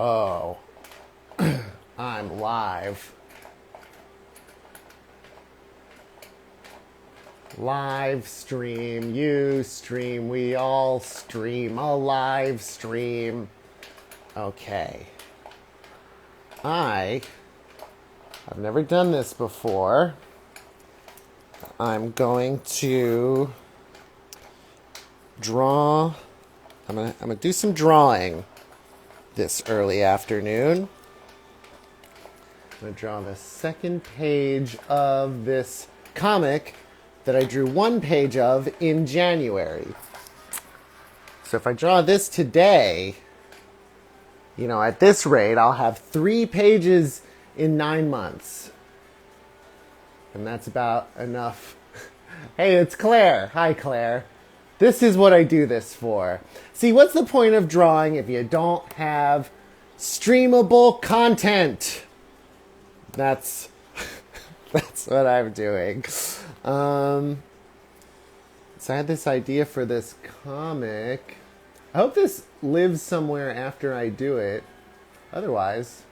Oh, I'm live. Live stream, you stream, we all stream, a live stream. Okay. I've never done this before. I'm going to draw. I'm gonna do some drawing this early afternoon. I'm gonna draw the second page of this comic that I drew one page of in January. So if I draw this today, at this rate, I'll have 3 pages in 9 months. And that's about enough. Hey, it's Claire. Hi, Claire. This is what I do this for. See, what's the point of drawing if you don't have streamable content? That's what I'm doing. So I had this idea for this comic. I hope this lives somewhere after I do it. Otherwise,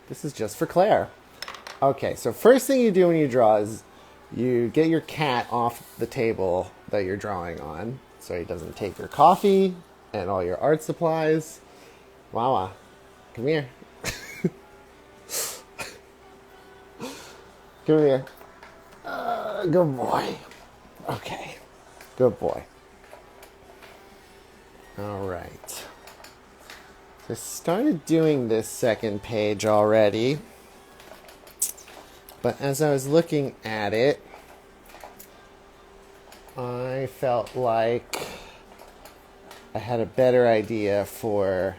this is just for Claire. Okay, so first thing you do when you draw is you get your cat off the table that you're drawing on so he doesn't take your coffee and all your art supplies. Wawa, come here. Come here. Good boy. Okay, good boy. All right. So I started doing this second page already. But as I was looking at it, I felt like I had a better idea for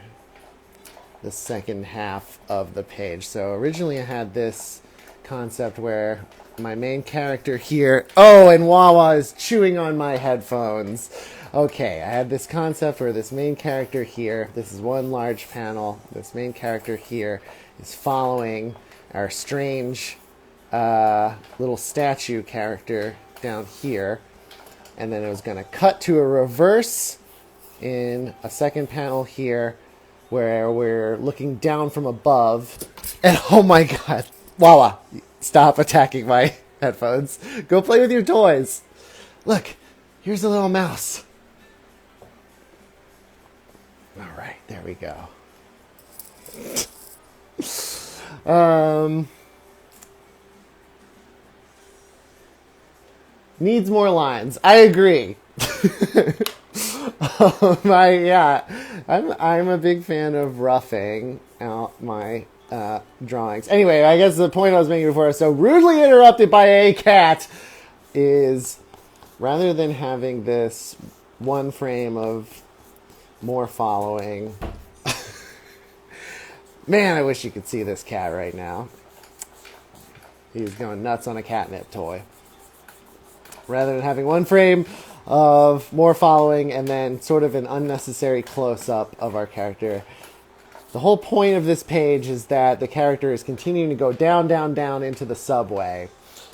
the second half of the page. So originally I had this concept where my main character here... Oh, and Wawa is chewing on my headphones. Okay, I had this concept where this main character here, this is one large panel, this main character here is following our strange... little statue character down here, and then it was going to cut to a reverse in a second panel here where we're looking down from above, and oh my god, Wawa, stop attacking my headphones. Go play with your toys. Look, here's a little mouse. All right, there we go. Needs more lines. I agree. I'm a big fan of roughing out my drawings. Anyway, I guess the point I was making before I was so rudely interrupted by a cat is rather than having this one frame of more following. Man, I wish you could see this cat right now. He's going nuts on a catnip toy. Rather than having one frame of more following and then sort of an unnecessary close-up of our character. The whole point of this page is that the character is continuing to go down, down, down into the subway.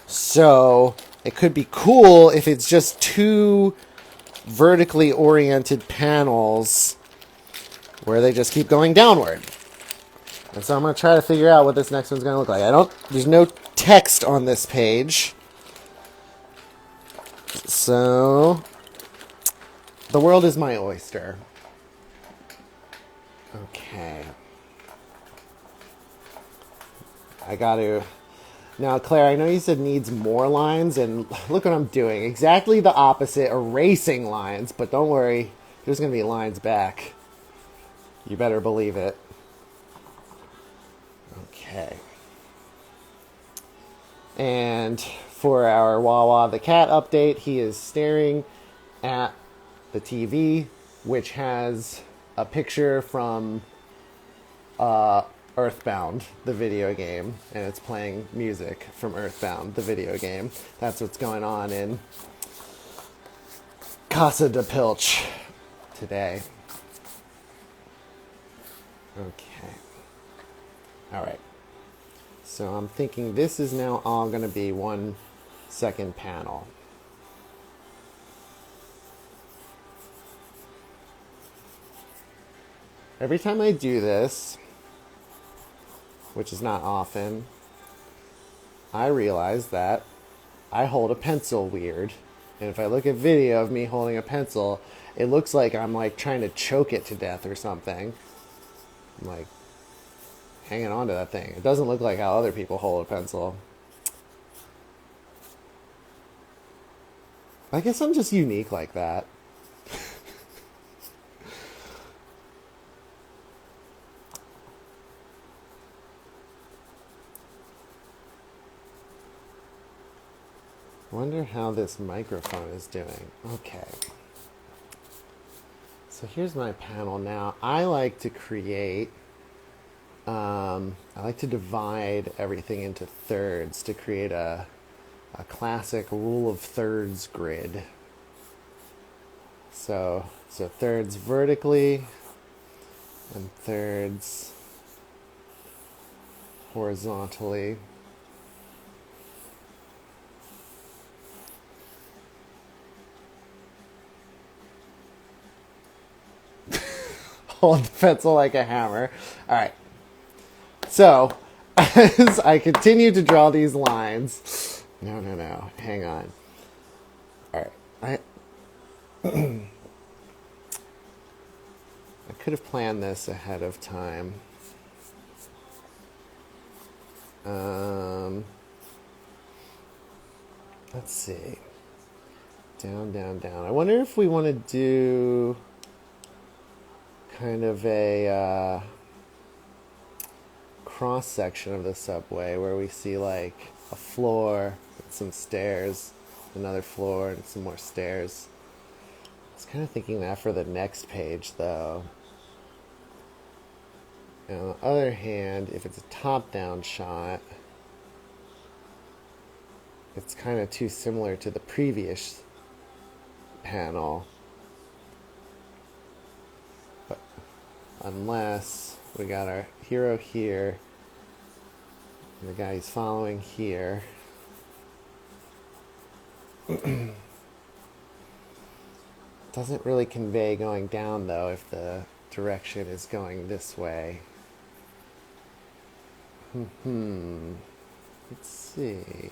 So it could be cool if it's just 2 vertically oriented panels where they just keep going downward. And so I'm going to try to figure out what this next one's going to look like. There's no text on this page. So, the world is my oyster. Okay. I got to... Now, Claire, I know you said needs more lines, and look what I'm doing. Exactly the opposite, erasing lines. But don't worry, there's going to be lines back. You better believe it. Okay. And for our Wawa the cat update, he is staring at the TV, which has a picture from Earthbound, the video game, and it's playing music from Earthbound, the video game. That's what's going on in Casa de Pilch today. Okay. All right. So I'm thinking this is now all going to be one second panel. Every time I do this, which is not often, I realize that I hold a pencil weird. And if I look at video of me holding a pencil, it looks like I'm like trying to choke it to death or something. I'm like hanging on to that thing. It doesn't look like how other people hold a pencil. I guess I'm just unique like that. Wonder how this microphone is doing. Okay. So here's my panel now. I like to create, I like to divide everything into thirds to create a classic rule of thirds grid. So thirds vertically and thirds horizontally. Hold the pencil like a hammer. All right. So, as I continue to draw these lines, no, hang on. All right, I could have planned this ahead of time. Let's see. Down. I wonder if we want to do kind of a cross section of the subway where we see like a floor and some stairs, another floor and some more stairs. I was kind of thinking that for the next page though. And on the other hand, if it's a top-down shot, it's kind of too similar to the previous panel. But unless we got our hero here, and the guy he's following here. Doesn't really convey going down though if the direction is going this way. Let's see.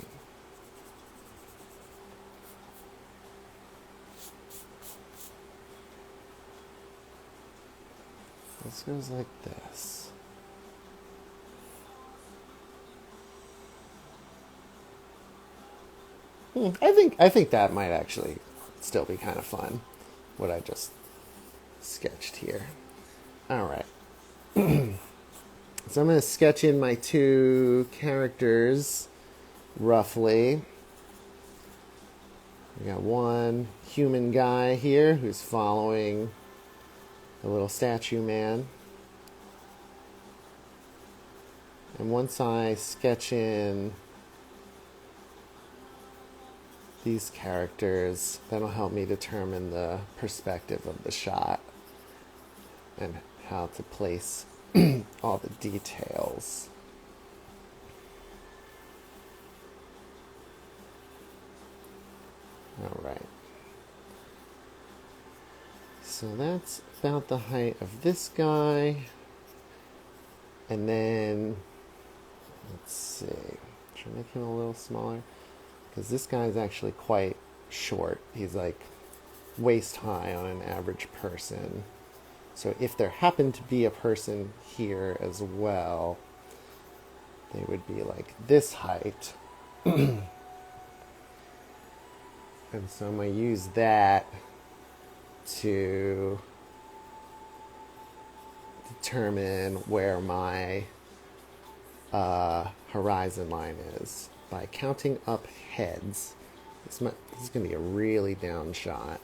This goes like this. I think that might actually still be kind of fun, what I just sketched here. All right. So I'm going to sketch in my two characters roughly. We got one human guy here who's following the little statue man. And once I sketch in these characters, that'll help me determine the perspective of the shot and how to place all the details. All right. So that's about the height of this guy. And then, let's see, should I make him a little smaller? Because this guy's actually quite short. He's like waist high on an average person. So if there happened to be a person here as well, they would be like this height. And so I'm going to use that to determine where my horizon line is by counting up heads. This is going to be a really down shot,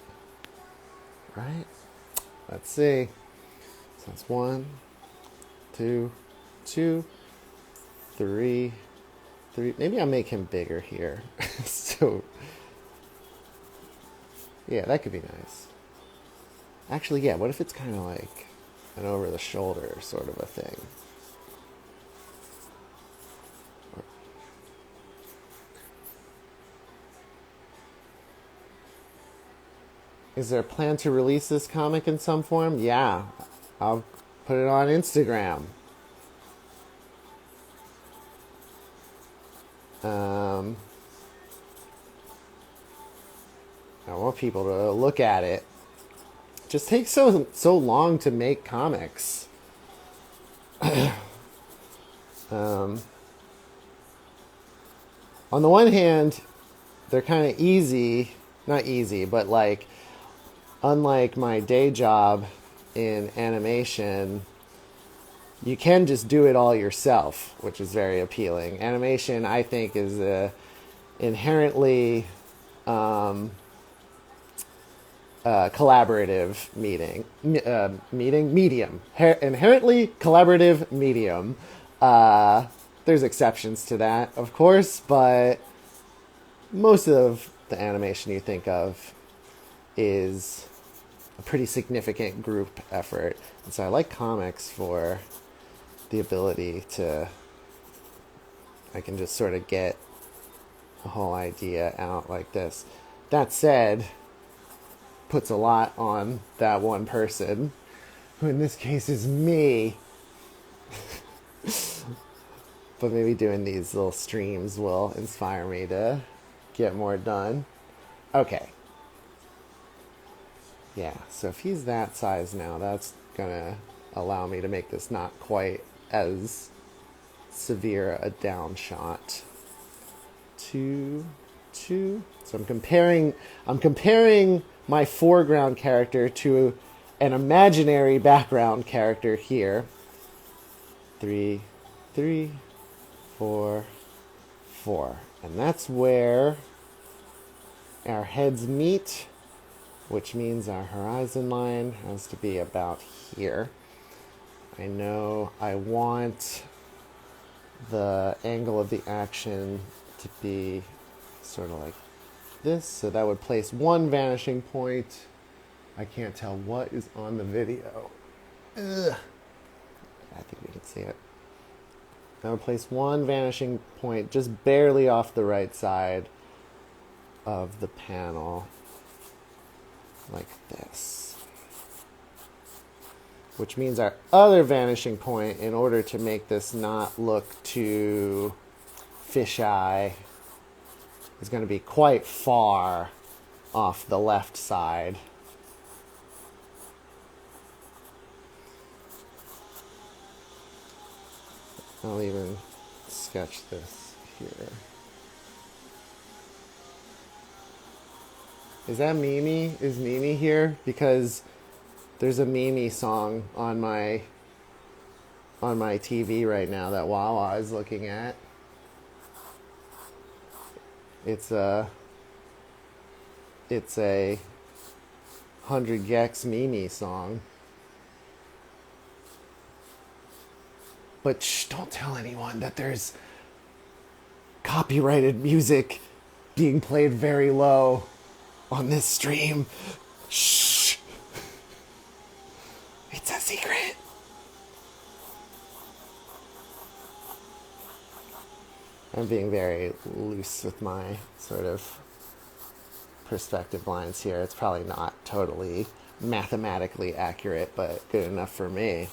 right? Let's see. So that's 1, 2, 3. Maybe I'll make him bigger here. So, yeah, that could be nice. Actually, yeah, what if it's kind of like an over-the-shoulder sort of a thing? Is there a plan to release this comic in some form? Yeah, I'll put it on Instagram. I want people to look at it. It just takes so long to make comics. On the one hand, they're kind of easy, not easy, but like, unlike my day job in animation, you can just do it all yourself, which is very appealing. Animation, I think, is a inherently collaborative medium. Inherently collaborative medium. There's exceptions to that, of course, but most of the animation you think of is a pretty significant group effort. And so I like comics for the ability to, I can just sort of get a whole idea out like this. That said, puts a lot on that one person, who in this case is me. But maybe doing these little streams will inspire me to get more done. Okay. Yeah, so if he's that size now, that's gonna allow me to make this not quite as severe a down shot. 2, 2. So I'm comparing my foreground character to an imaginary background character here. 3, 3, 4, 4. And that's where our heads meet, which means our horizon line has to be about here. I know I want the angle of the action to be sort of like this, so that would place one vanishing point. I can't tell what is on the video. Ugh. I think we can see it. I would place one vanishing point just barely off the right side of the panel, like this. Which means our other vanishing point, in order to make this not look too fisheye, is going to be quite far off the left side. I'll even sketch this here. Is that Mimi? Is Mimi here? Because there's a Mimi song on my TV right now that Wawa is looking at. It's a 100 Gex Mimi song. But shh, don't tell anyone that there's copyrighted music being played very low on this stream. Shh. It's a secret. I'm being very loose with my sort of perspective lines here. It's probably not totally mathematically accurate, but good enough for me.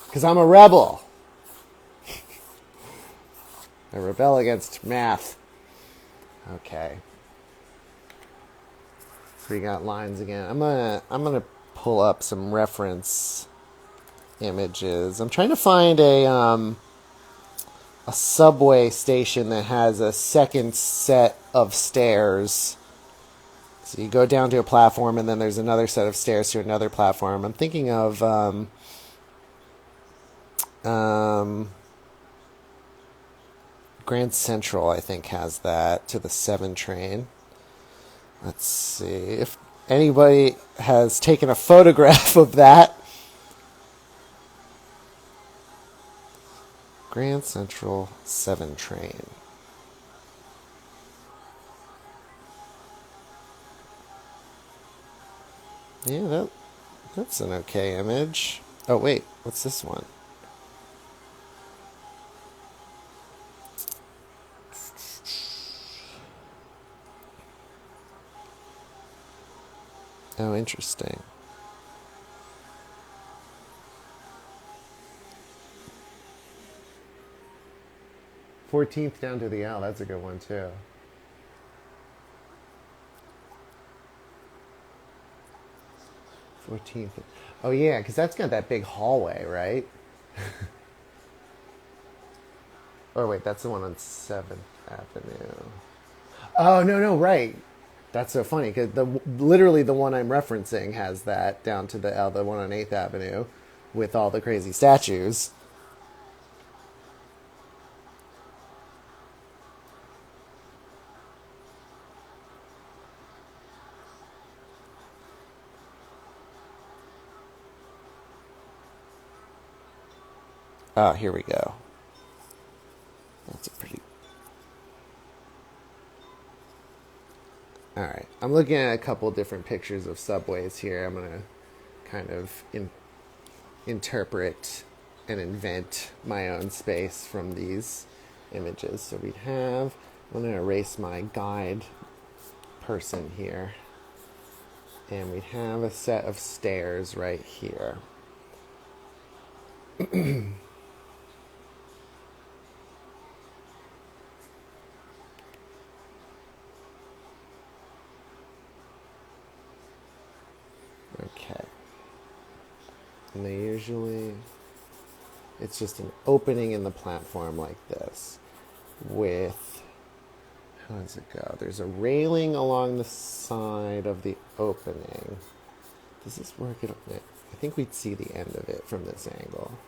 Because I'm a rebel. I rebel against math. Okay. So we got lines again. I'm gonna pull up some reference images. I'm trying to find a subway station that has a second set of stairs. So you go down to a platform and then there's another set of stairs to another platform. I'm thinking of Grand Central, I think, has that, to the 7 train. Let's see if anybody has taken a photograph of that. Grand Central 7 train. Yeah, that's an okay image. Oh, wait, what's this one? Oh, interesting. 14th down to the L. That's a good one, too. 14th. Oh, yeah, because that's got that big hallway, right? Oh, wait, that's the one on 7th Avenue. Oh, no, no, right. That's so funny because literally the one I'm referencing has that down to the L, the one on 8th Avenue with all the crazy statues. Oh, here we go. That's a pretty... All right. I'm looking at a couple different pictures of subways here. I'm going to kind of interpret and invent my own space from these images. So we'd have... I'm going to erase my guide person here. And we'd have a set of stairs right here. Okay. And they usually, it's just an opening in the platform like this with, how does it go? There's a railing along the side of the opening. Does this work? I think we'd see the end of it from this angle.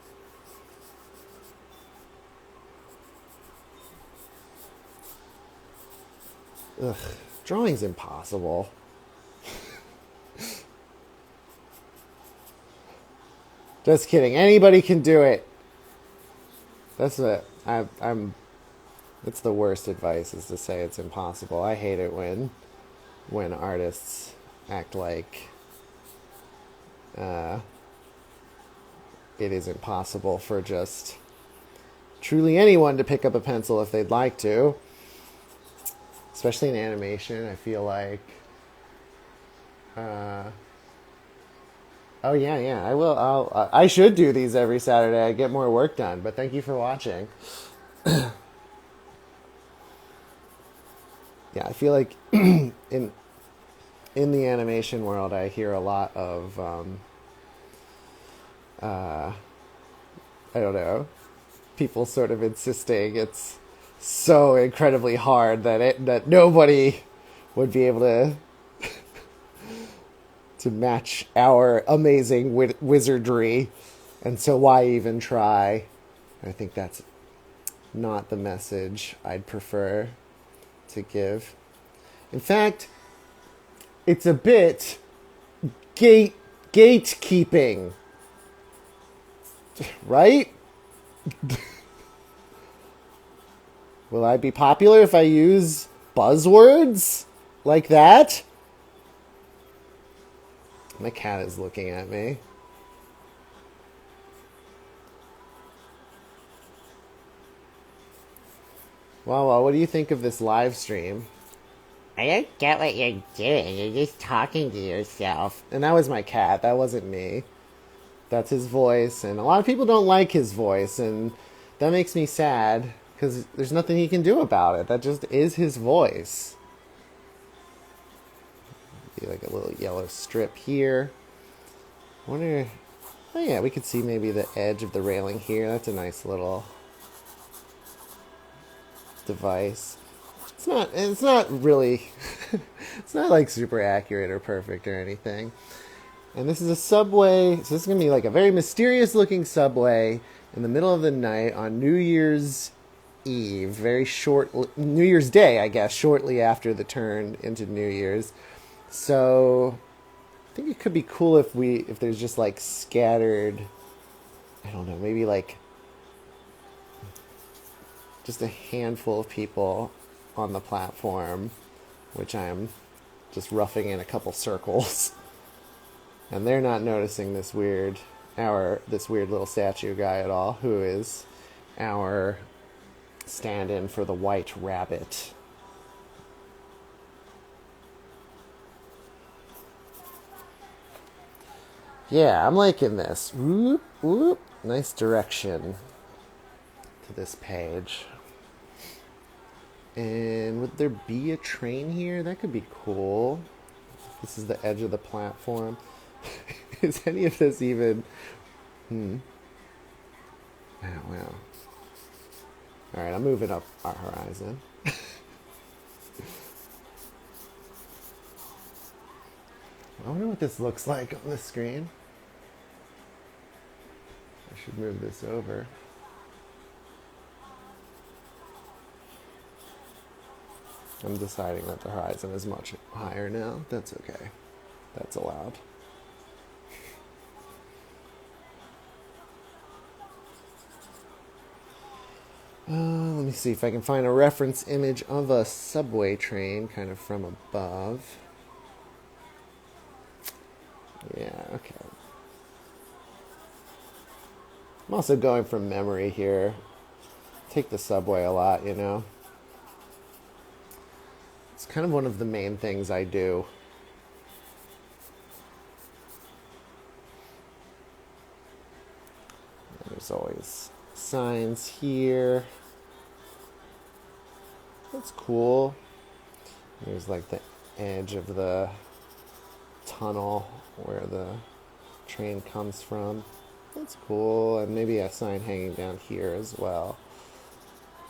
Ugh, drawing's impossible. Just kidding. Anybody can do it. That's I'm. It's the worst advice is to say it's impossible. I hate it when artists act like it is impossible for just truly anyone to pick up a pencil if they'd like to. Especially in animation, I feel like. Oh yeah, I will. I should do these every Saturday. I get more work done. But thank you for watching. Yeah, I feel like in the animation world, I hear a lot of I don't know, people sort of insisting it's so incredibly hard that nobody would be able to match our amazing wizardry, and so why even try? I think that's not the message I'd prefer to give. In fact, it's a bit gatekeeping, right? Will I be popular if I use buzzwords like that? My cat is looking at me. Well, what do you think of this live stream? I don't get what you're doing. You're just talking to yourself. And that was my cat. That wasn't me. That's his voice. And a lot of people don't like his voice. And that makes me sad because there's nothing he can do about it. That just is his voice. Be like a little yellow strip here. I wonder... Oh yeah, we could see maybe the edge of the railing here. That's a nice little device. It's not really it's not like super accurate or perfect or anything. And this is a subway, so this is gonna be like a very mysterious looking subway in the middle of the night on New Year's Eve, very short New Year's Day, I guess, shortly after the turn into New Year's. So I think it could be cool if there's just like scattered, I don't know, maybe like just a handful of people on the platform, which I'm just roughing in a couple circles, and they're not noticing this weird little statue guy at all, who is our stand-in for the White Rabbit. Yeah, I'm liking this. Whoop, whoop. Nice direction to this page. And would there be a train here? That could be cool. This is the edge of the platform. Is any of this even... Oh, wow. Alright, I'm moving up our horizon. I wonder what this looks like on the screen. I should move this over. I'm deciding that the horizon is much higher now. That's okay. That's allowed. Let me see if I can find a reference image of a subway train kind of from above. Yeah, okay. I'm also going from memory here. Take the subway a lot, you know. It's kind of one of the main things I do. There's always signs here. That's cool. Here's like the edge of the tunnel where the train comes from. That's cool. And maybe a sign hanging down here as well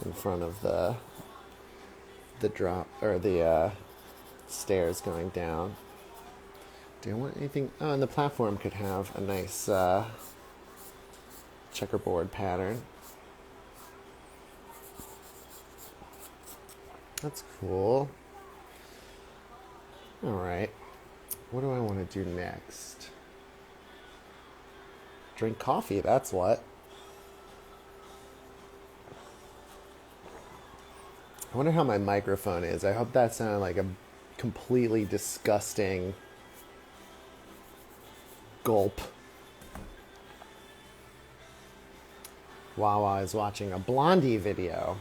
in front of the drop or the stairs going down. Do I want anything? Oh, and the platform could have a nice checkerboard pattern. That's cool. All right. What do I want to do next? Drink coffee, that's what. I wonder how my microphone is. I hope that sounded like a completely disgusting gulp. While I was watching a Blondie video.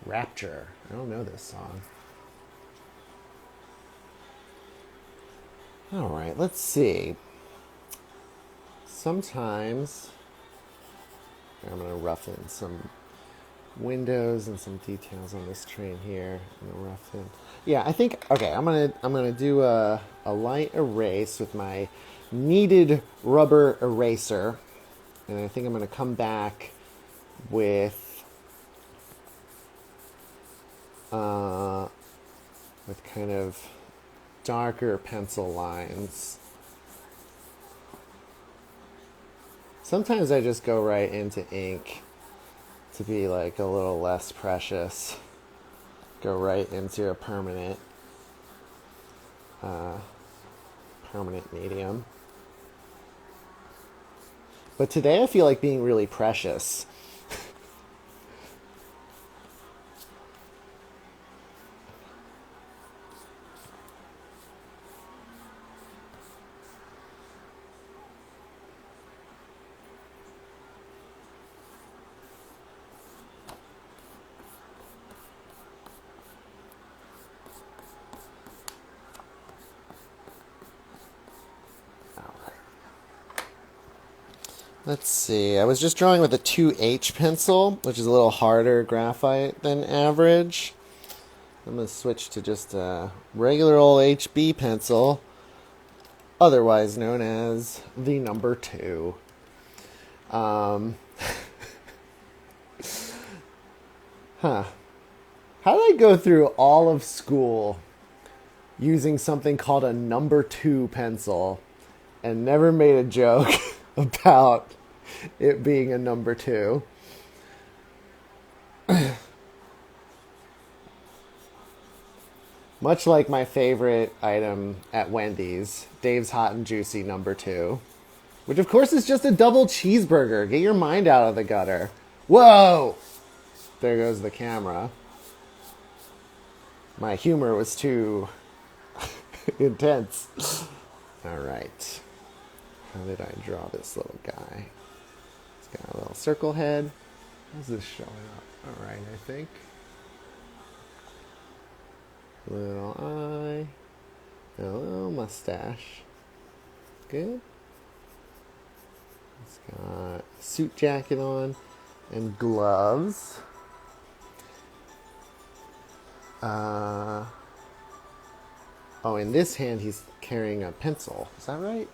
Rapture. I don't know this song. All right, let's see. Sometimes I'm going to roughen some windows and some details on this train here. I'm going to roughen. Yeah, I think okay, I'm going to do a light erase with my kneaded rubber eraser. And I think I'm going to come back with kind of darker pencil lines. Sometimes I just go right into ink to be like a little less precious. Go right into a permanent medium. But today I feel like being really precious. Let's see. I was just drawing with a 2H pencil, which is a little harder graphite than average. I'm going to switch to just a regular old HB pencil, otherwise known as the number 2. How did I go through all of school using something called a number 2 pencil and never made a joke about it being a number 2? Much like my favorite item at Wendy's, Dave's Hot and Juicy number 2, which of course is just a double cheeseburger. Get your mind out of the gutter. Whoa! There goes the camera. My humor was too intense. All right. How did I draw this little guy? It's got a little circle head. How's this showing up? All right, I think. Little eye. A little mustache. Good. It's got a suit jacket on. and gloves. Oh, in this hand he's carrying a pencil. Is that right?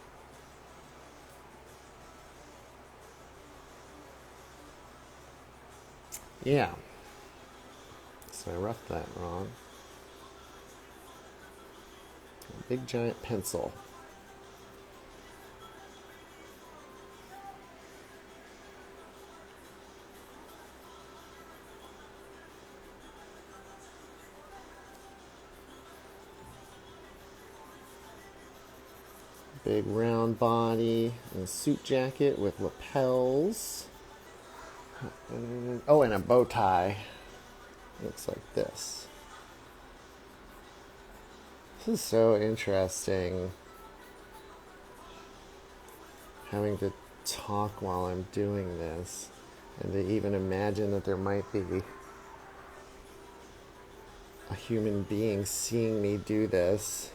Yeah. So I roughed that wrong. A big giant pencil. Big round body and a suit jacket with lapels. Oh, and a bow tie. Looks like this. This is so interesting. Having to talk while I'm doing this. And to even imagine that there might be a human being seeing me do this.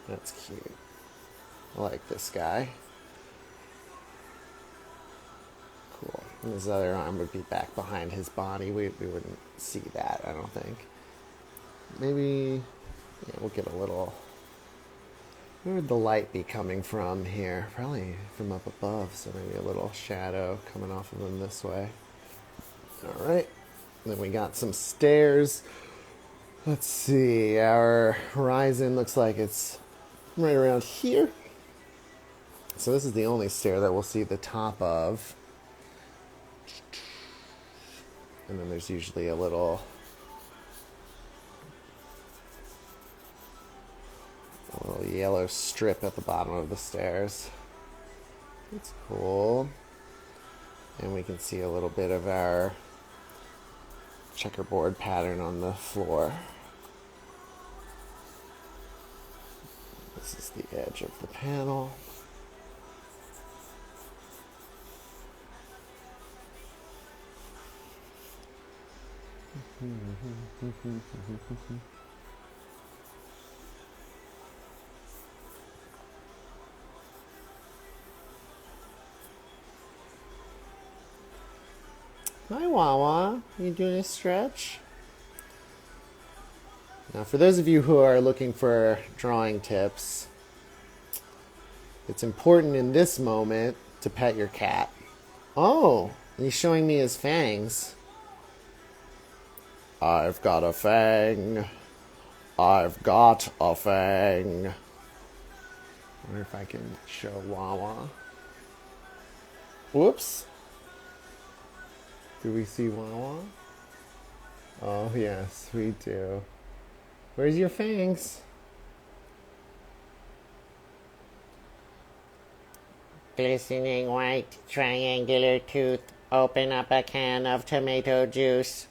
That's cute. I like this guy. Cool. And his other arm would be back behind his body. We wouldn't see that, I don't think. Maybe, yeah, we'll get a little... Where would the light be coming from here? Probably from up above, so maybe a little shadow coming off of him this way. Alright. Then we got some stairs. Let's see, our horizon looks like it's right around here. So this is the only stair that we'll see the top of. And then there's usually a little yellow strip at the bottom of the stairs. It's cool. And we can see a little bit of our checkerboard pattern on the floor. This is the edge of the panel. Hi, Wawa. You doing a stretch? Now, for those of you who are looking for drawing tips, it's important in this moment to pet your cat. Oh, he's showing me his fangs. I've got a fang. I've got a fang. I wonder if I can show Wawa. Whoops. Do we see Wawa? Oh, yes, we do. Where's your fangs? Glistening white, triangular tooth. Open up a can of tomato juice.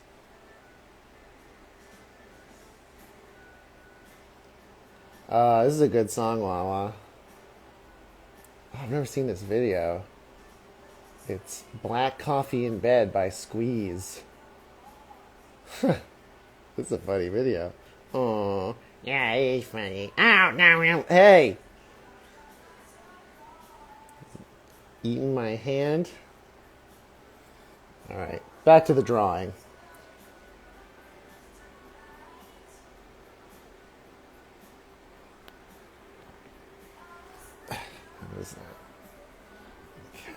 This is a good song, Wawa. I've never seen this video. It's Black Coffee in Bed by Squeeze. This is a funny video. Oh, yeah, it is funny. Ow, no. Hey! Eating my hand. Alright, back to the drawing. How is that? Okay.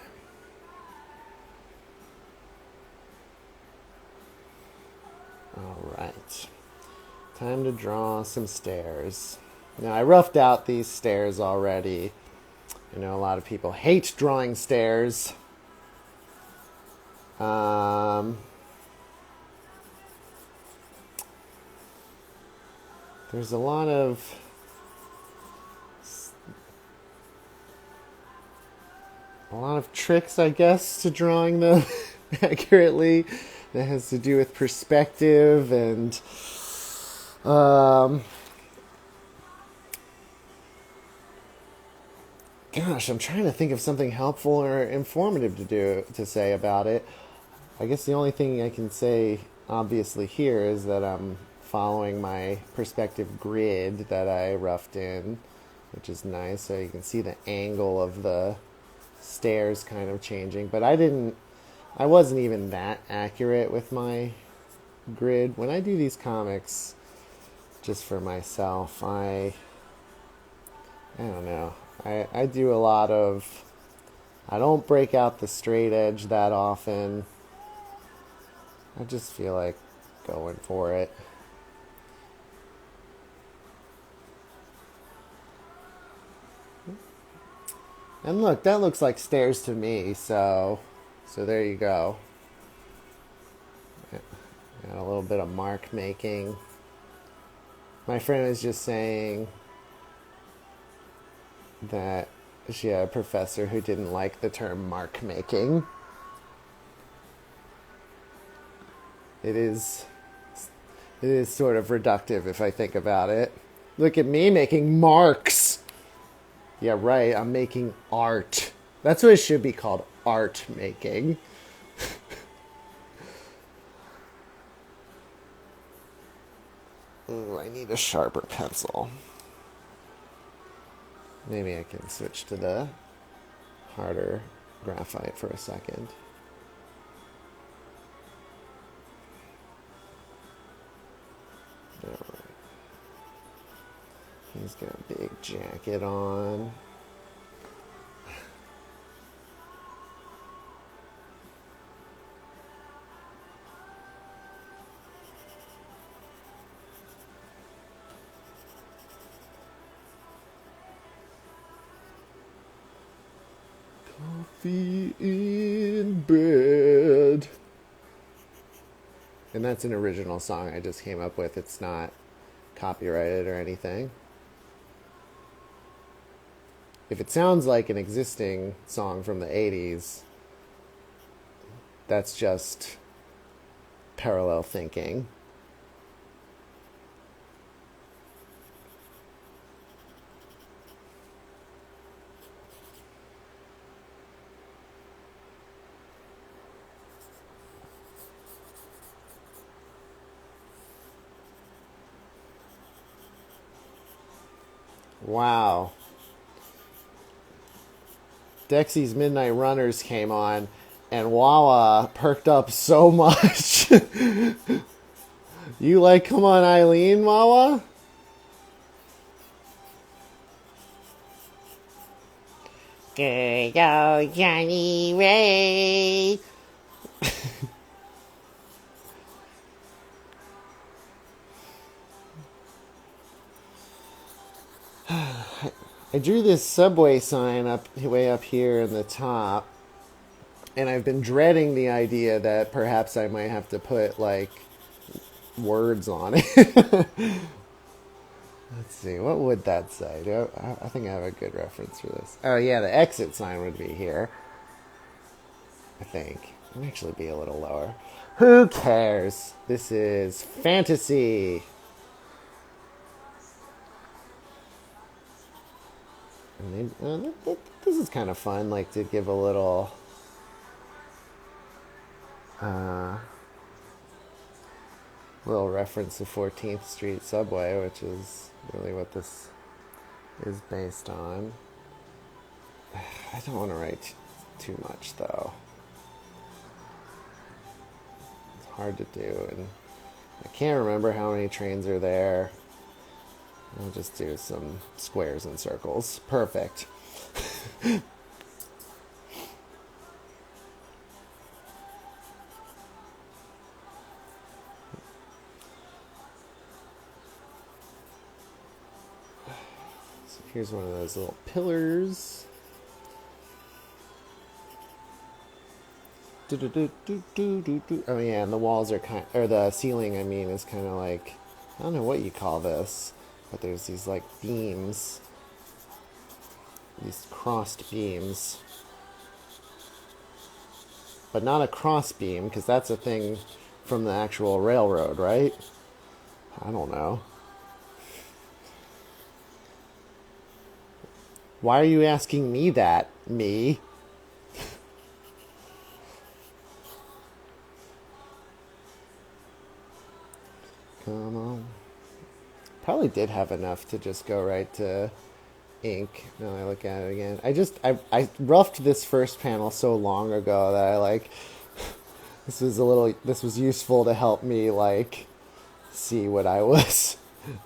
Alright. Time to draw some stairs. Now, I roughed out these stairs already. I know a lot of people hate drawing stairs. There's a lot of tricks, I guess, to drawing them accurately. That has to do with perspective and Gosh, I'm trying to think of something helpful or informative to say about it. I guess the only thing I can say, obviously, here is that I'm following my perspective grid that I roughed in, which is nice. So you can see the angle of the stairs kind of changing. But I wasn't even that accurate with my grid. When I do these comics just for myself, I don't know. I do a lot of, I don't break out the straight edge that often. I just feel like going for it. And look, that looks like stairs to me, so there you go. And a little bit of mark making. My friend was just saying that she had a professor who didn't like the term mark making. It is sort of reductive if I think about it. Look at me making marks. Yeah, right, I'm making art. That's what it should be called, art making. Ooh, I need a sharper pencil. Maybe I can switch to the harder graphite for a second. Alright. He's got a big jacket on. Coffee in bed. And that's an original song I just came up with. It's not copyrighted or anything. If it sounds like an existing song from the 80s, that's just parallel thinking. Wow. Dexy's Midnight Runners came on, and Wawa perked up so much. You like Come On Eileen, Wawa? Good old Johnny Ray. I drew this subway sign way up here in the top, and I've been dreading the idea that perhaps I might have to put like words on it. Let's see, what would that say? I think I have a good reference for this. Oh yeah, the exit sign would be here. I think. It might actually be a little lower. Who cares? This is fantasy. And this is kind of fun, like to give a little reference to 14th Street Subway, which is really what this is based on. I don't want to write too much, though. It's hard to do, and I can't remember how many trains are there. I'll just do some squares and circles. Perfect. So here's one of those little pillars. Oh yeah, and the walls are or the ceiling, I mean, is kind of like, I don't know what you call this, but there's these like beams, these crossed beams, but not a cross beam, because that's a thing from the actual railroad, right? I don't know. Why are you asking me that, me? Come on. Probably did have enough to just go right to ink. Now I look at it again. I roughed this first panel so long ago that I like this was useful to help me like see what I was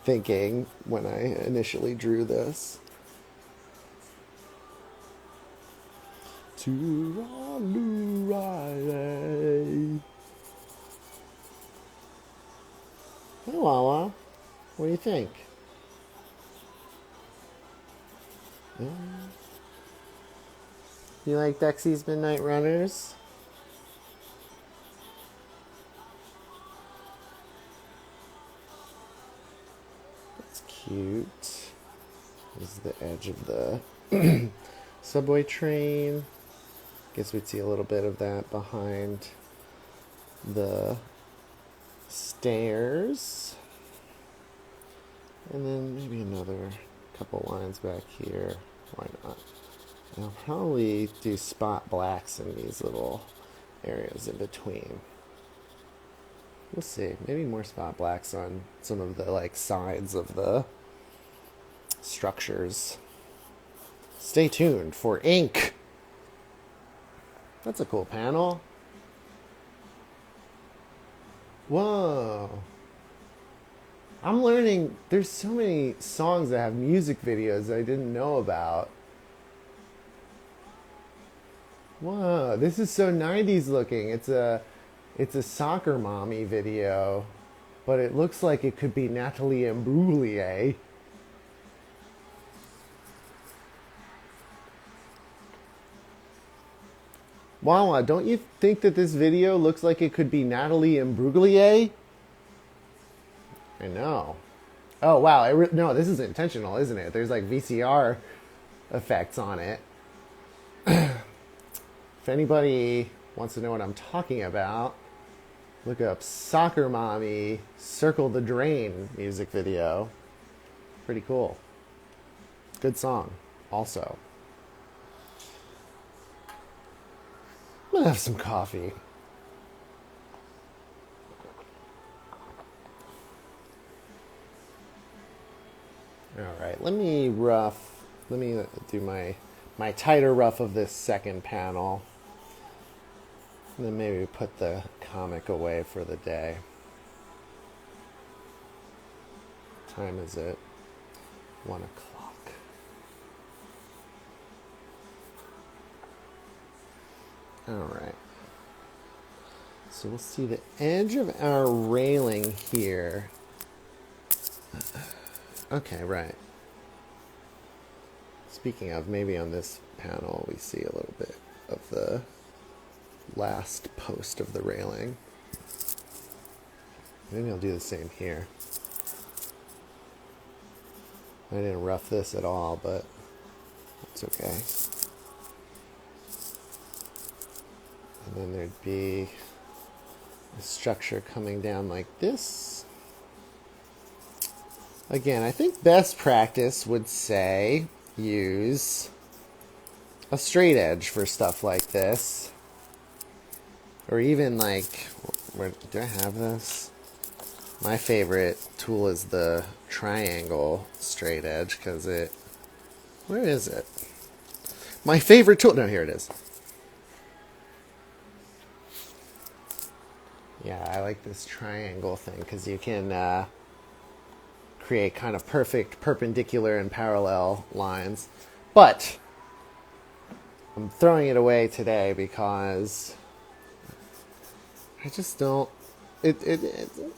thinking when I initially drew this. Hey, Wawa. What do you think? Yeah. You like Dexy's Midnight Runners? That's cute. This is the edge of the subway train. Guess we'd see a little bit of that behind the stairs. And then maybe another couple lines back here. Why not? And I'll probably do spot blacks in these little areas in between. We'll see. Maybe more spot blacks on some of the like sides of the structures. Stay tuned for ink. That's a cool panel. Whoa. I'm learning there's so many songs that have music videos I didn't know about. Whoa, this is so 90s looking. It's a soccer mommy video, but it looks like it could be Natalie Imbruglia. Wawa, don't you think that this video looks like it could be Natalie Imbruglia? I know. Oh, wow. No, this is intentional, isn't it? There's like VCR effects on it. If anybody wants to know what I'm talking about, look up Soccer Mommy Circle the Drain music video. Pretty cool. Good song, also. I'm gonna have some coffee. Alright, let me do my tighter rough of this second panel. And then maybe put the comic away for the day. What time is it? 1 o'clock. Alright. So we'll see the edge of our railing here. Okay, right. Speaking of, maybe on this panel we see a little bit of the last post of the railing. Maybe I'll do the same here. I didn't rough this at all, but it's okay. And then there'd be a structure coming down like this. Again, I think best practice would say use a straight edge for stuff like this. Or even like, do I have this? My favorite tool is the triangle straight edge because where is it? My favorite tool, no, here it is. Yeah, I like this triangle thing because you can create kind of perfect perpendicular and parallel lines. But I'm throwing it away today because I just don't. It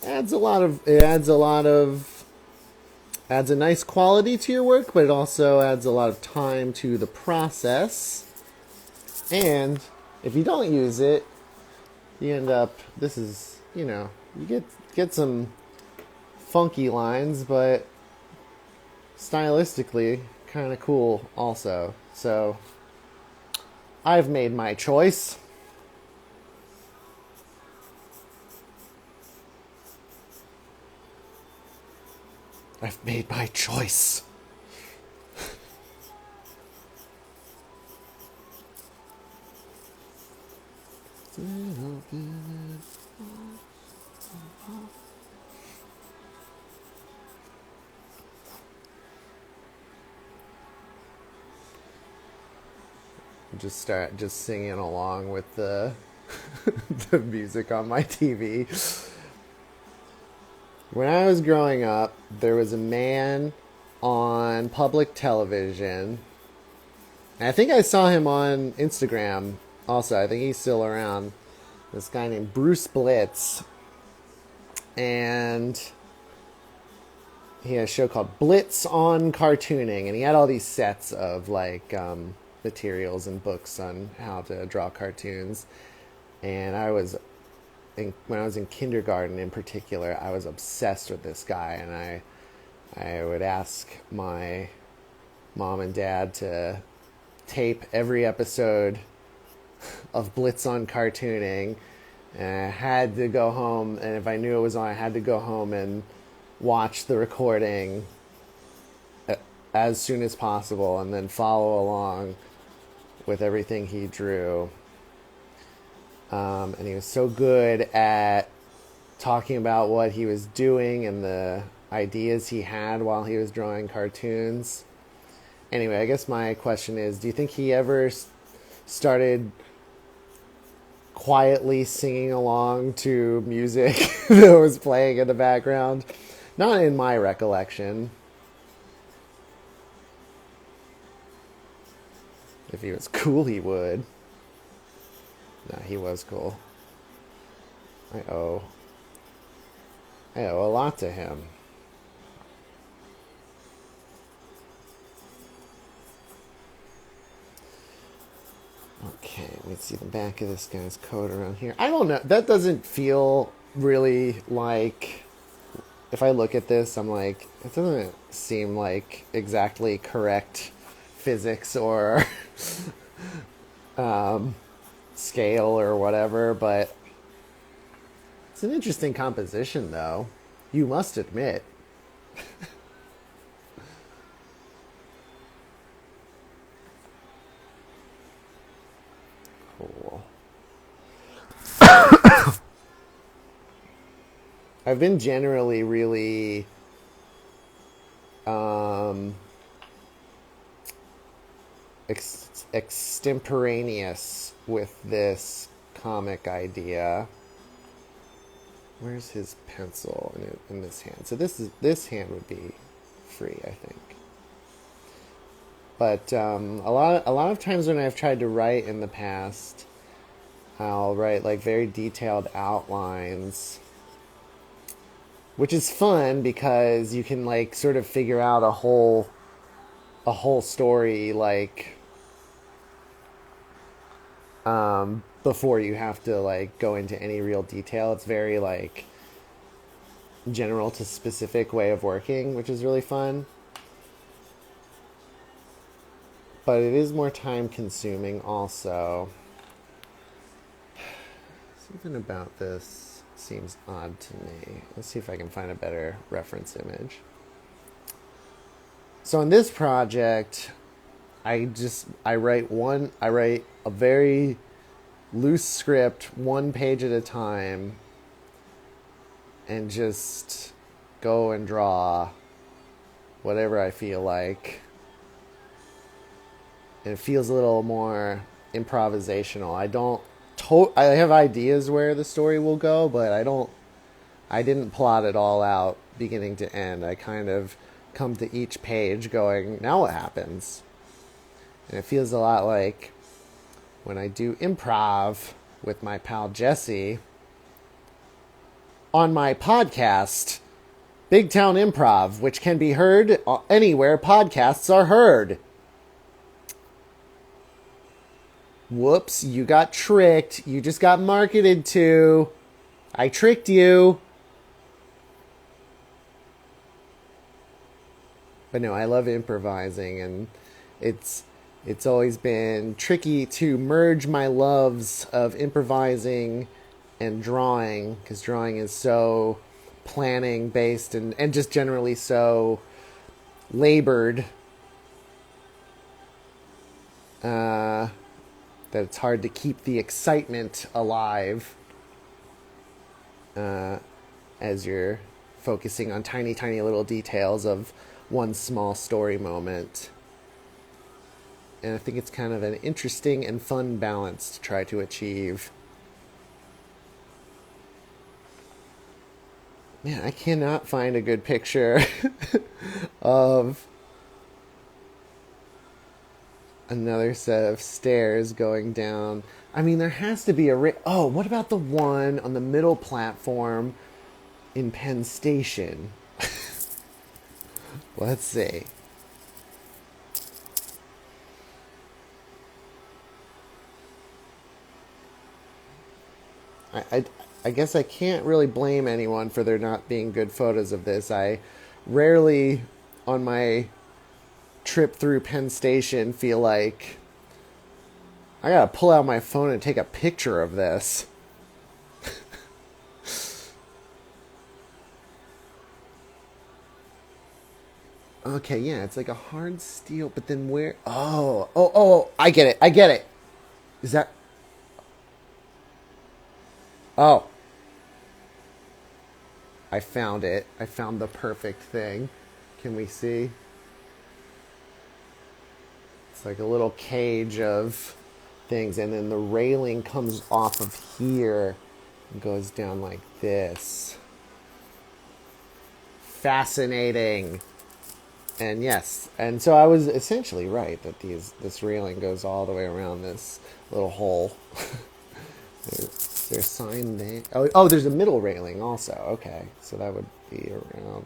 adds a nice quality to your work, but it also adds a lot of time to the process. And if you don't use it, you end up. You get some funky lines, but stylistically kind of cool also. So I've made my choice. I've made my choice. Just singing along with the the music on my TV. When I was growing up, there was a man on public television. And I think I saw him on Instagram also. I think he's still around. This guy named Bruce Blitz. And he had a show called Blitz on Cartooning. And he had all these sets of like materials and books on how to draw cartoons. And when I was in kindergarten in particular, I was obsessed with this guy, and I would ask my mom and dad to tape every episode of Blitz on Cartooning, and I had to go home, and if I knew it was on, I had to go home and watch the recording as soon as possible, and then follow along with everything he drew. And he was so good at talking about what he was doing and the ideas he had while he was drawing cartoons. Anyway, I guess my question is, do you think he ever started quietly singing along to music that was playing in the background? Not in my recollection. If he was cool, he would. No, he was cool. I owe a lot to him. Okay, let me see the back of this guy's coat around here. I don't know. That doesn't feel really like... If I look at this, I'm like, it doesn't seem like exactly correct physics or... scale or whatever, but it's an interesting composition, though. You must admit. Cool. I've been generally really extemporaneous with this comic idea. Where's his pencil in this hand? So this hand would be free, I think. But a lot of times when I've tried to write in the past, I'll write like very detailed outlines, which is fun because you can like sort of figure out a whole story like before you have to like go into any real detail. It's very like general to specific way of working, which is really fun. But it is more time consuming also. Something about this seems odd to me. Let's see if I can find a better reference image. So in this project, I write a very loose script, 1 page at a time, and just go and draw whatever I feel like. And it feels a little more improvisational. I have ideas where the story will go, but I didn't plot it all out beginning to end. I kind of come to each page going, now what happens? And it feels a lot like when I do improv with my pal Jesse on my podcast, Big Town Improv, which can be heard anywhere podcasts are heard. Whoops, you got tricked. You just got marketed to. I tricked you. But no, I love improvising, and it's always been tricky to merge my loves of improvising and drawing, because drawing is so planning based and just generally so labored. that it's hard to keep the excitement alive as you're focusing on tiny, tiny little details of one small story moment. And I think it's kind of an interesting and fun balance to try to achieve. Man, I cannot find a good picture of another set of stairs going down. I mean, there has to be oh, what about the one on the middle platform in Penn Station? Let's see. I guess I can't really blame anyone for there not being good photos of this. I rarely, on my trip through Penn Station, feel like I gotta pull out my phone and take a picture of this. Okay, yeah, it's like a hard steel, but then where? Oh, I get it. Is that? Oh, I found it. I found the perfect thing. Can we see? It's like a little cage of things, and then the railing comes off of here and goes down like this. Fascinating. And yes, and so I was essentially right that this railing goes all the way around this little hole. Is there a sign there? Oh, there's a middle railing also. Okay, so that would be around.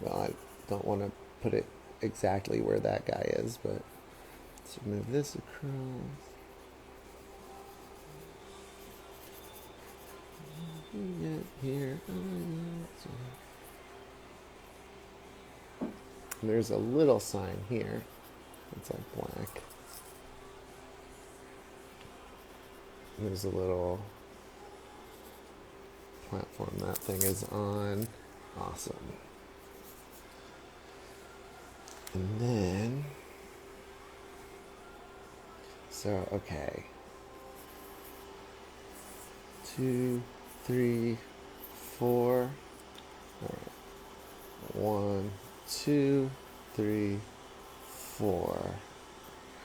Well, I don't want to put it exactly where that guy is, but let's move this across. Get here. And there's a little sign here. It's like black. And there's a little platform that thing is on. Awesome. And then, so, okay. 2, 3, 4. All right. 1, 2, 3, 4.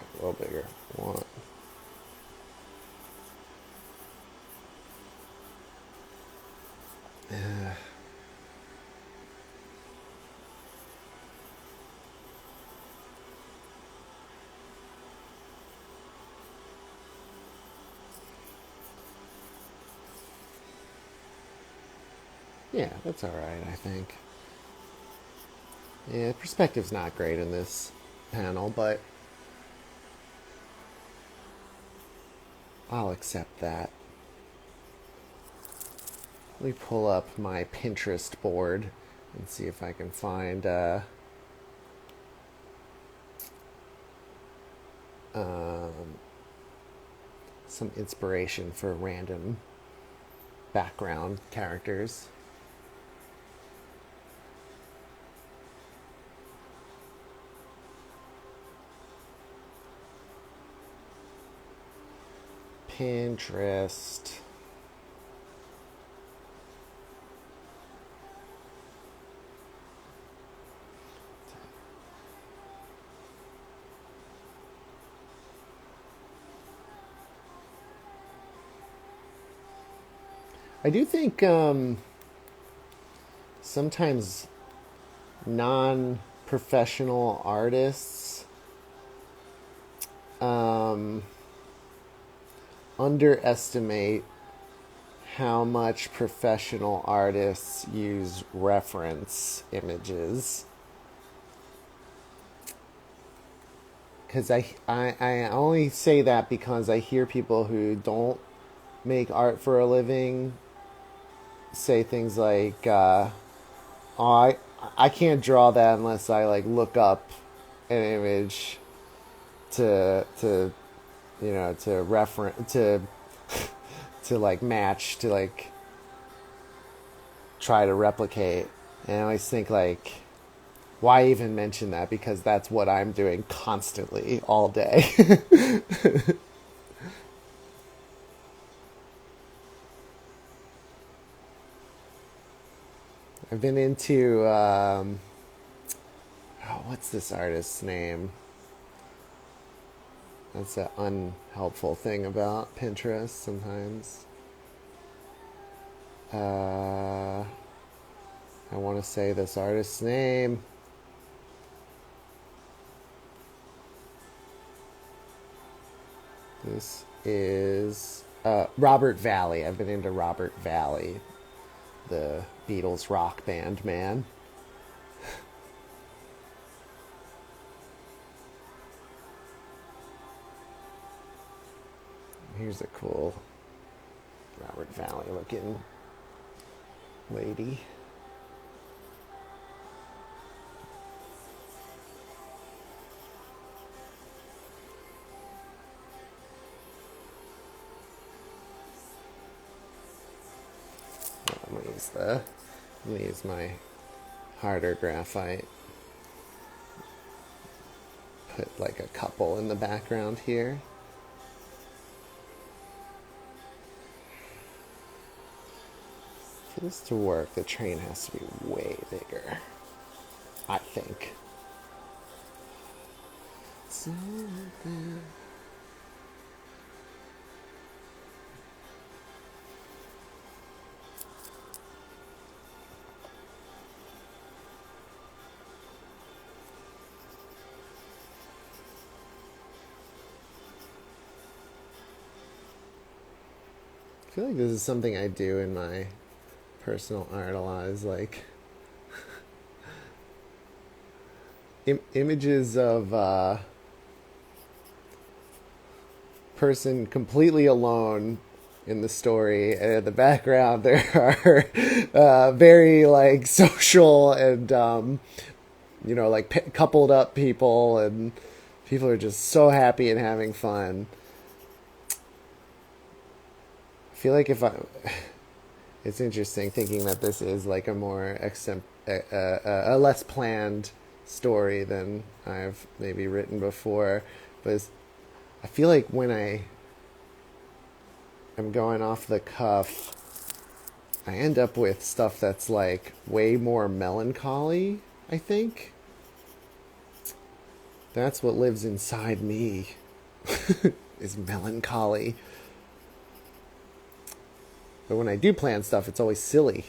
A little bigger. 1. Yeah, that's all right, I think. Yeah, perspective's not great in this panel, but I'll accept that. Let me pull up my Pinterest board and see if I can find some inspiration for random background characters. Pinterest. I do think sometimes non-professional artists underestimate how much professional artists use reference images. Because I only say that because I hear people who don't make art for a living say things like, oh, I can't draw that unless I like look up an image to you know, to reference to like match, to like try to replicate. And I always think like, why even mention that? Because that's what I'm doing constantly all day. I've been into, what's this artist's name? That's an unhelpful thing about Pinterest sometimes. I want to say this artist's name. This is Robert Valley. I've been into Robert Valley, the Beatles rock band man. Here's a cool Robert Valley looking lady. I'm gonna use my harder graphite. Put like a couple in the background here. For this to work, the train has to be way bigger, I think. Something. I feel like this is something I do in my personal art a lot, is like images of person completely alone in the story, and in the background there are very like social and like coupled up people, and people are just so happy and having fun. I feel like it's interesting thinking that this is like a more a less planned story than I've maybe written before, but I feel like when I am going off the cuff, I end up with stuff that's like way more melancholy, I think. That's what lives inside me, is melancholy. But when I do plan stuff, it's always silly.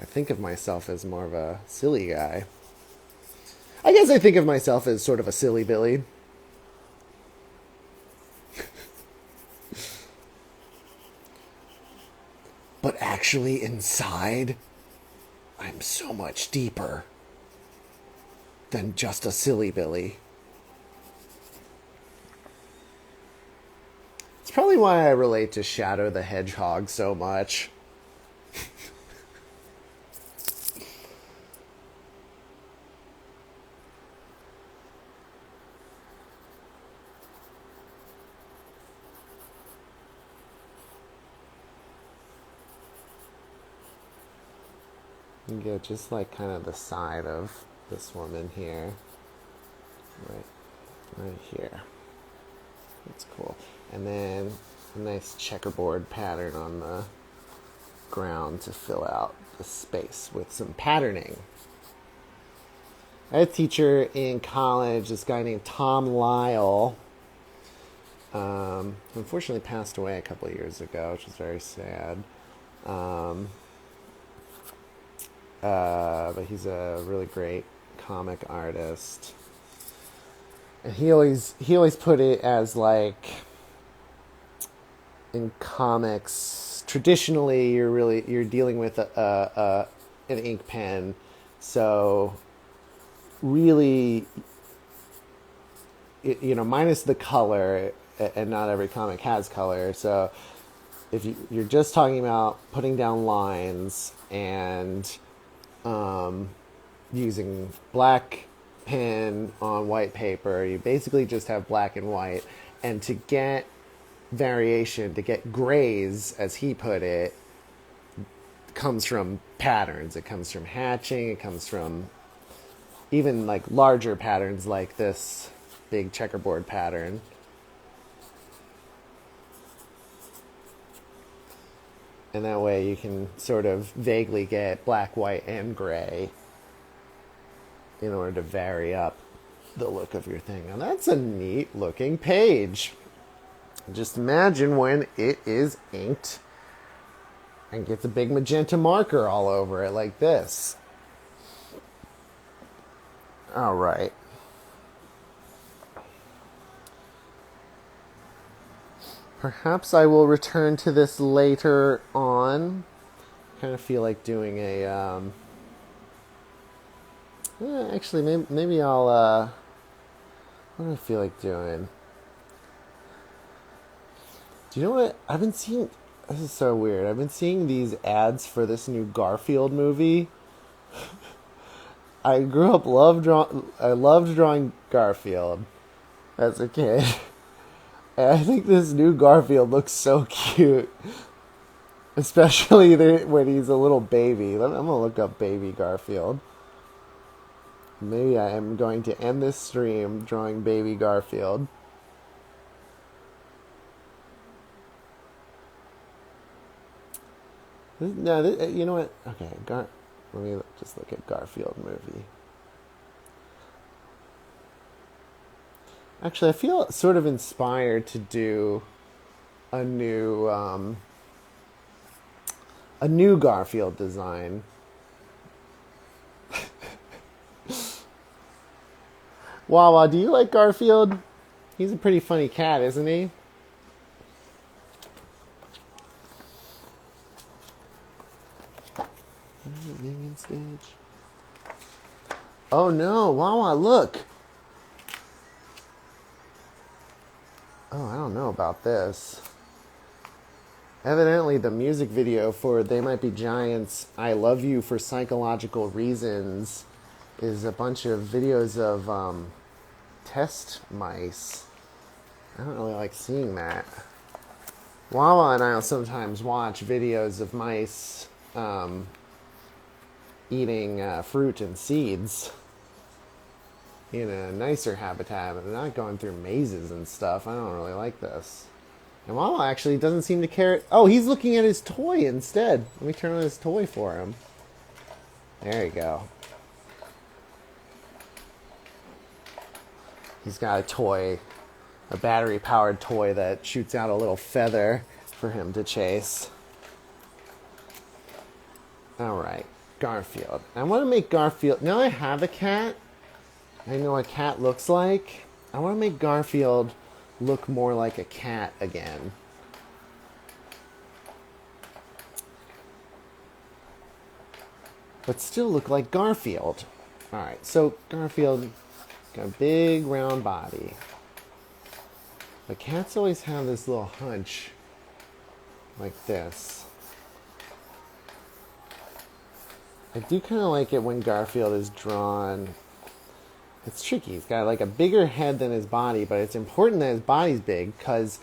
I think of myself as more of a silly guy. I guess I think of myself as sort of a silly Billy. But actually inside, I'm so much deeper than just a silly Billy. It's probably why I relate to Shadow the Hedgehog so much. You get just like kind of the side of this woman here. Right here. That's cool. And then a nice checkerboard pattern on the ground to fill out the space with some patterning. I had a teacher in college, this guy named Tom Lyle, who unfortunately passed away a couple of years ago, which is very sad. But he's a really great comic artist. And he always put it as like, in comics, traditionally you're dealing with an ink pen, so really, minus the color, and not every comic has color. So if you're just talking about putting down lines and using black pen on white paper, you basically just have black and white. And to get variation, to get grays, as he put it, comes from patterns. It comes from hatching. It comes from even like larger patterns like this big checkerboard pattern. And that way you can sort of vaguely get black, white, and gray in order to vary up the look of your thing. Now that's a neat looking page. Just imagine when it is inked and gets a big magenta marker all over it like this. All right. Perhaps I will return to this later on. Kind of feel like doing a actually maybe I'll what do I feel like doing? Do you know what I've been seeing? This is so weird. I've been seeing these ads for this new Garfield movie. I grew up I loved drawing Garfield as a kid. And I think this new Garfield looks so cute. Especially when he's a little baby. I'm going to look up baby Garfield. Maybe I am going to end this stream drawing baby Garfield. No, you know what? Okay, let me just look at Garfield movie. Actually, I feel sort of inspired to do a new Garfield design. Wawa, do you like Garfield? He's a pretty funny cat, isn't he? Stage. Oh no, Wawa, look! Oh, I don't know about this. Evidently, the music video for They Might Be Giants' I Love You for Psychological Reasons is a bunch of videos of test mice. I don't really like seeing that. Wawa and I will sometimes watch videos of mice eating fruit and seeds in a nicer habitat, but not going through mazes and stuff. I don't really like this. And Wawa actually doesn't seem to care. Oh, he's looking at his toy instead. Let me turn on his toy for him. There you go. He's got a toy, a battery-powered toy that shoots out a little feather for him to chase. All right, Garfield. I want to make Garfield... Now I have a cat. I know what a cat looks like. I want to make Garfield look more like a cat again. But still look like Garfield. Alright, so Garfield got a big round body. But cats always have this little hunch like this. I do kind of like it when Garfield is drawn. It's tricky. He's got like a bigger head than his body, but it's important that his body's big because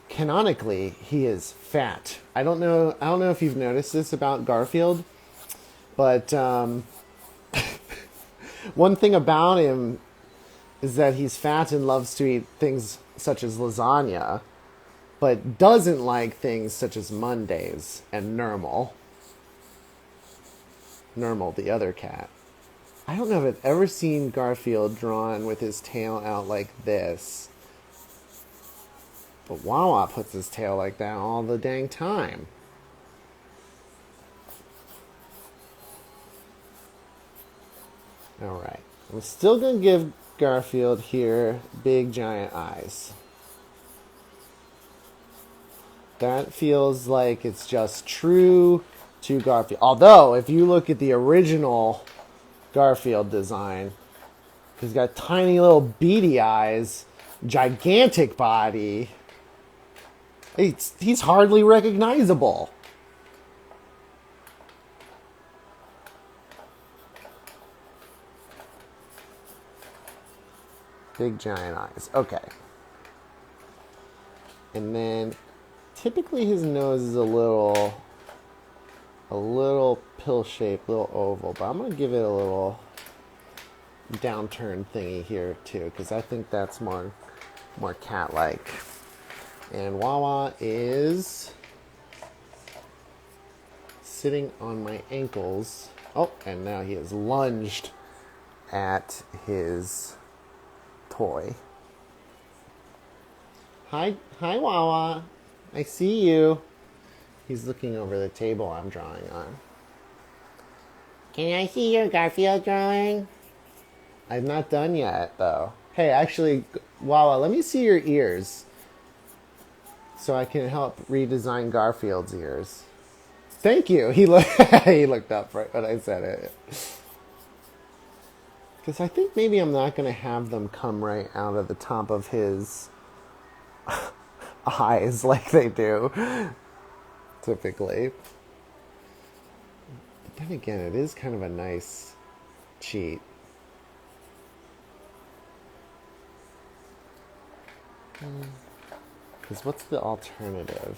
canonically he is fat. I don't know if you've noticed this about Garfield, but one thing about him is that he's fat and loves to eat things such as lasagna, but doesn't like things such as Mondays and Normal. Normal, the other cat. I don't know if I've ever seen Garfield drawn with his tail out like this. But Wawa puts his tail like that all the dang time. Alright. I'm still going to give Garfield here big giant eyes. That feels like it's just true to Garfield. Although, if you look at the original Garfield design, he's got tiny little beady eyes, gigantic body. He's hardly recognizable. Big giant eyes. Okay. And then typically his nose is a little pill shaped, little oval, but I'm gonna give it a little downturn thingy here too, because I think that's more cat-like. And Wawa is sitting on my ankles. Oh, and now he has lunged at his toy. Hi, Wawa. I see you. He's looking over the table I'm drawing on. Can I see your Garfield drawing? I'm not done yet, though. Hey, actually, Wawa, let me see your ears so I can help redesign Garfield's ears. Thank you. He looked up right when I said it. Because I think maybe I'm not going to have them come right out of the top of his eyes like they do typically. But then again, it is kind of a nice cheat. Because what's the alternative?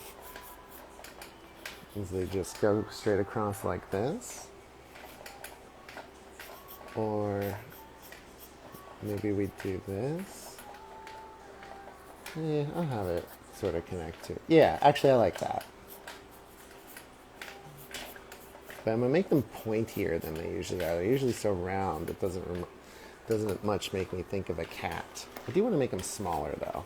Is they just go straight across like this? Or maybe we do this? Yeah, I'll have it sort of connect to. Yeah, actually I like that. But I'm going to make them pointier than they usually are. They're usually so round, it doesn't much make me think of a cat. I do want to make them smaller, though.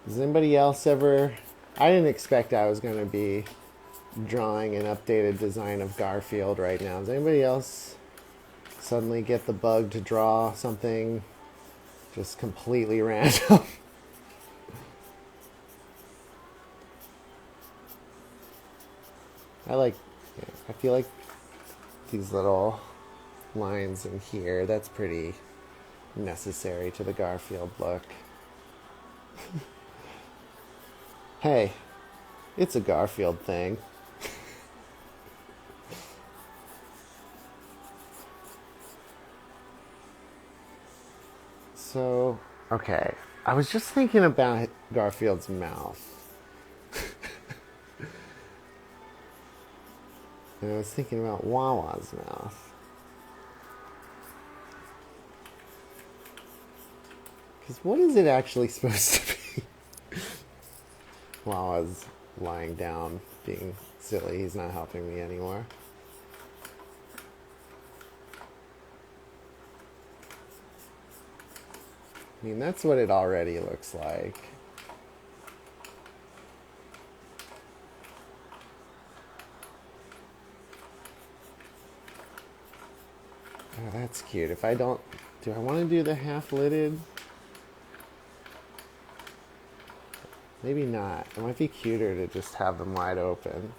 Does anybody else ever... I didn't expect I was going to be drawing an updated design of Garfield right now. Does anybody else suddenly get the bug to draw something just completely random? I feel like these little lines in here, that's pretty necessary to the Garfield look. Hey, it's a Garfield thing. So, okay, I was just thinking about Garfield's mouth. And I was thinking about Wawa's mouth. Because what is it actually supposed to be? Wawa's lying down, being silly. He's not helping me anymore. I mean, that's what it already looks like. Oh, that's cute. If I don't... Do I want to do the half-lidded? Maybe not. It might be cuter to just have them wide open.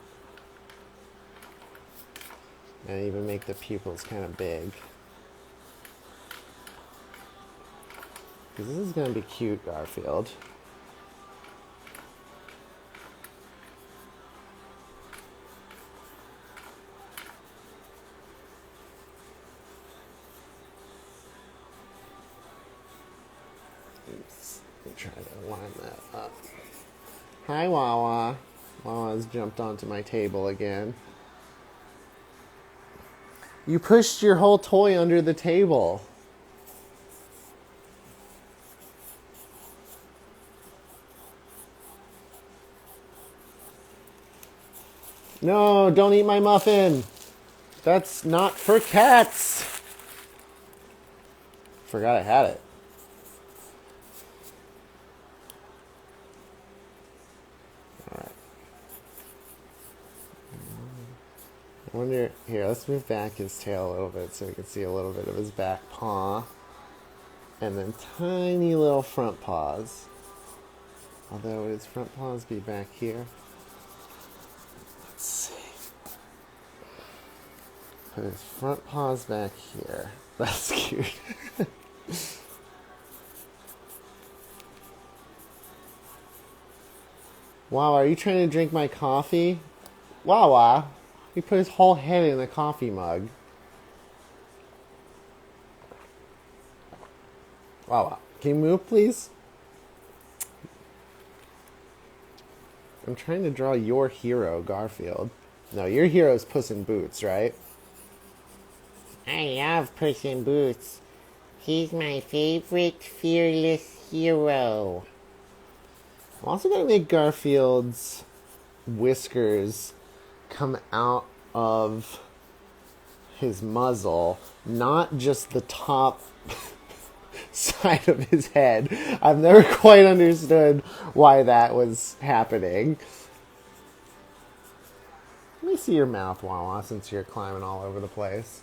And even make the pupils kind of big. Because this is going to be cute, Garfield. Oops. Let me try to line that up. Hi, Wawa. Wawa's jumped onto my table again. You pushed your whole toy under the table. No, don't eat my muffin. That's not for cats. Forgot I had it. All right. I wonder, here, let's move back his tail a little bit so we can see a little bit of his back paw. And then tiny little front paws. Although, would his front paws be back here? Let's see. Put his front paws back here. That's cute. Wow, are you trying to drink my coffee? Wawa, he put his whole head in the coffee mug. Wawa, can you move, please? I'm trying to draw your hero, Garfield. No, your hero is Puss in Boots, right? I love Puss in Boots. He's my favorite fearless hero. I'm also going to make Garfield's whiskers come out of his muzzle, not just the top side of his head. I've never quite understood why that was happening. Let me see your mouth, Wawa, since you're climbing all over the place.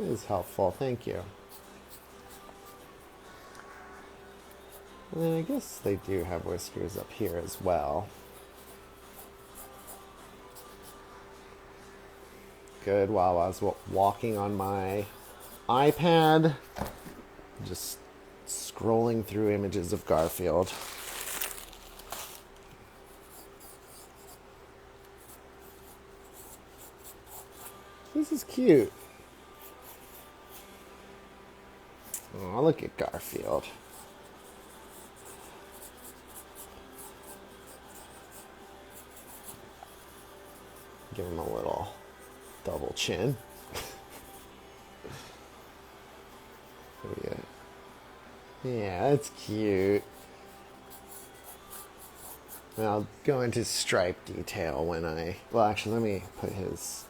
It is helpful, thank you. And then I guess they do have whiskers up here as well. Good, Wawa's walking on my iPad, just scrolling through images of Garfield. This is cute. Oh, look at Garfield. Give him a little double chin. Yeah, that's cute. And I'll go into stripe detail when well, actually, let me put his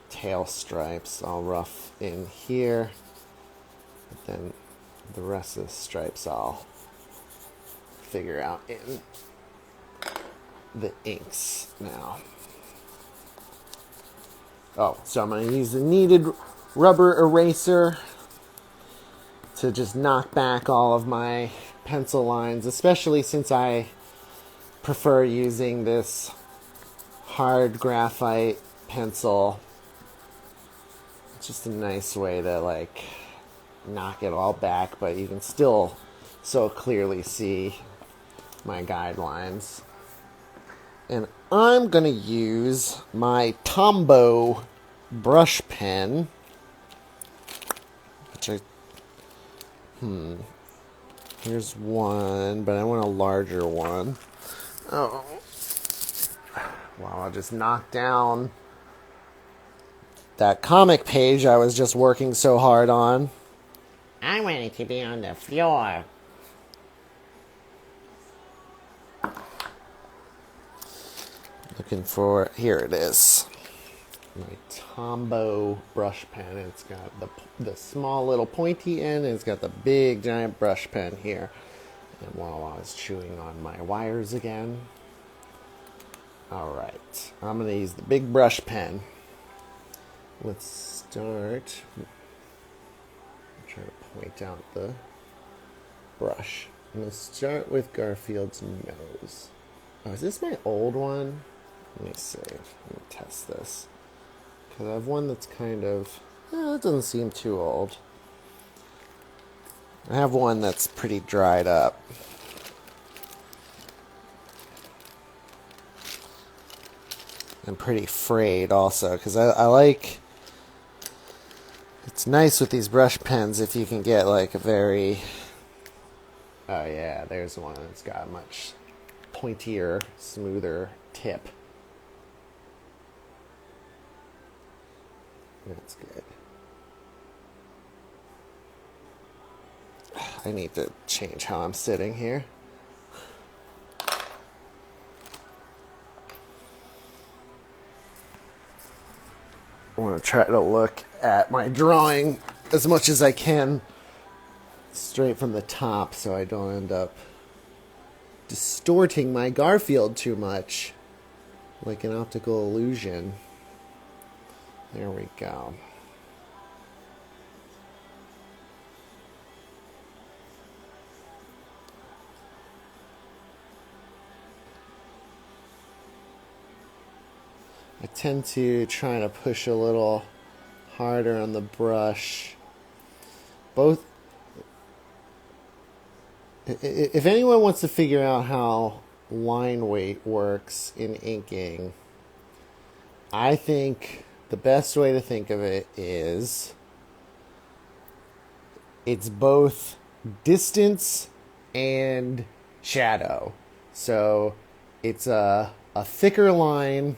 tail stripes all rough in here. But then the rest of the stripes I'll figure out in the inks now. Oh, so I'm going to use the kneaded rubber eraser to just knock back all of my pencil lines, especially since I prefer using this hard graphite pencil. It's just a nice way to like knock it all back, but you can still so clearly see my guidelines. And I'm going to use my Tombow brush pen, which here's one, but I want a larger one. Oh. Wow, I just knocked down that comic page I was just working so hard on. I want it to be on the floor. Looking for, here it is. My Tombow brush pen. It's got the small little pointy end, and it's got the big giant brush pen here. And while I was chewing on my wires again. Alright, I'm going to use the big brush pen. Let's start. I'm trying to point out the brush. I'm going to start with Garfield's nose. Oh, is this my old one? Let me see. Let me test this. Because I have one that's kind of... it doesn't seem too old. I have one that's pretty dried up. And pretty frayed also. Because I like... It's nice with these brush pens if you can get like a very... Oh yeah, there's one that's got a much pointier, smoother tip. That's good. I need to change how I'm sitting here. I want to try to look at my drawing as much as I can straight from the top so I don't end up distorting my Garfield too much like an optical illusion. There we go. I tend to try to push a little harder on the brush. Both. If anyone wants to figure out how line weight works in inking, I think the best way to think of it is it's both distance and shadow. So it's a thicker line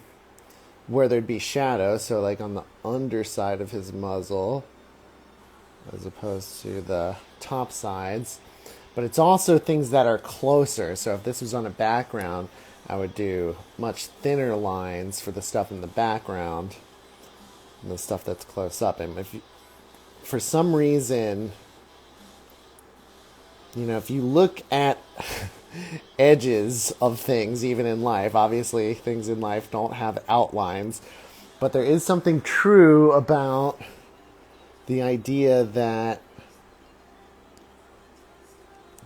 where there'd be shadow, so like on underside of his muzzle as opposed to the top sides. But it's also things that are closer. So if this was on a background, I would do much thinner lines for the stuff in the background and the stuff that's close up. And if you, for some reason, if you look at edges of things, even in life, obviously things in life don't have outlines, but there is something true about the idea that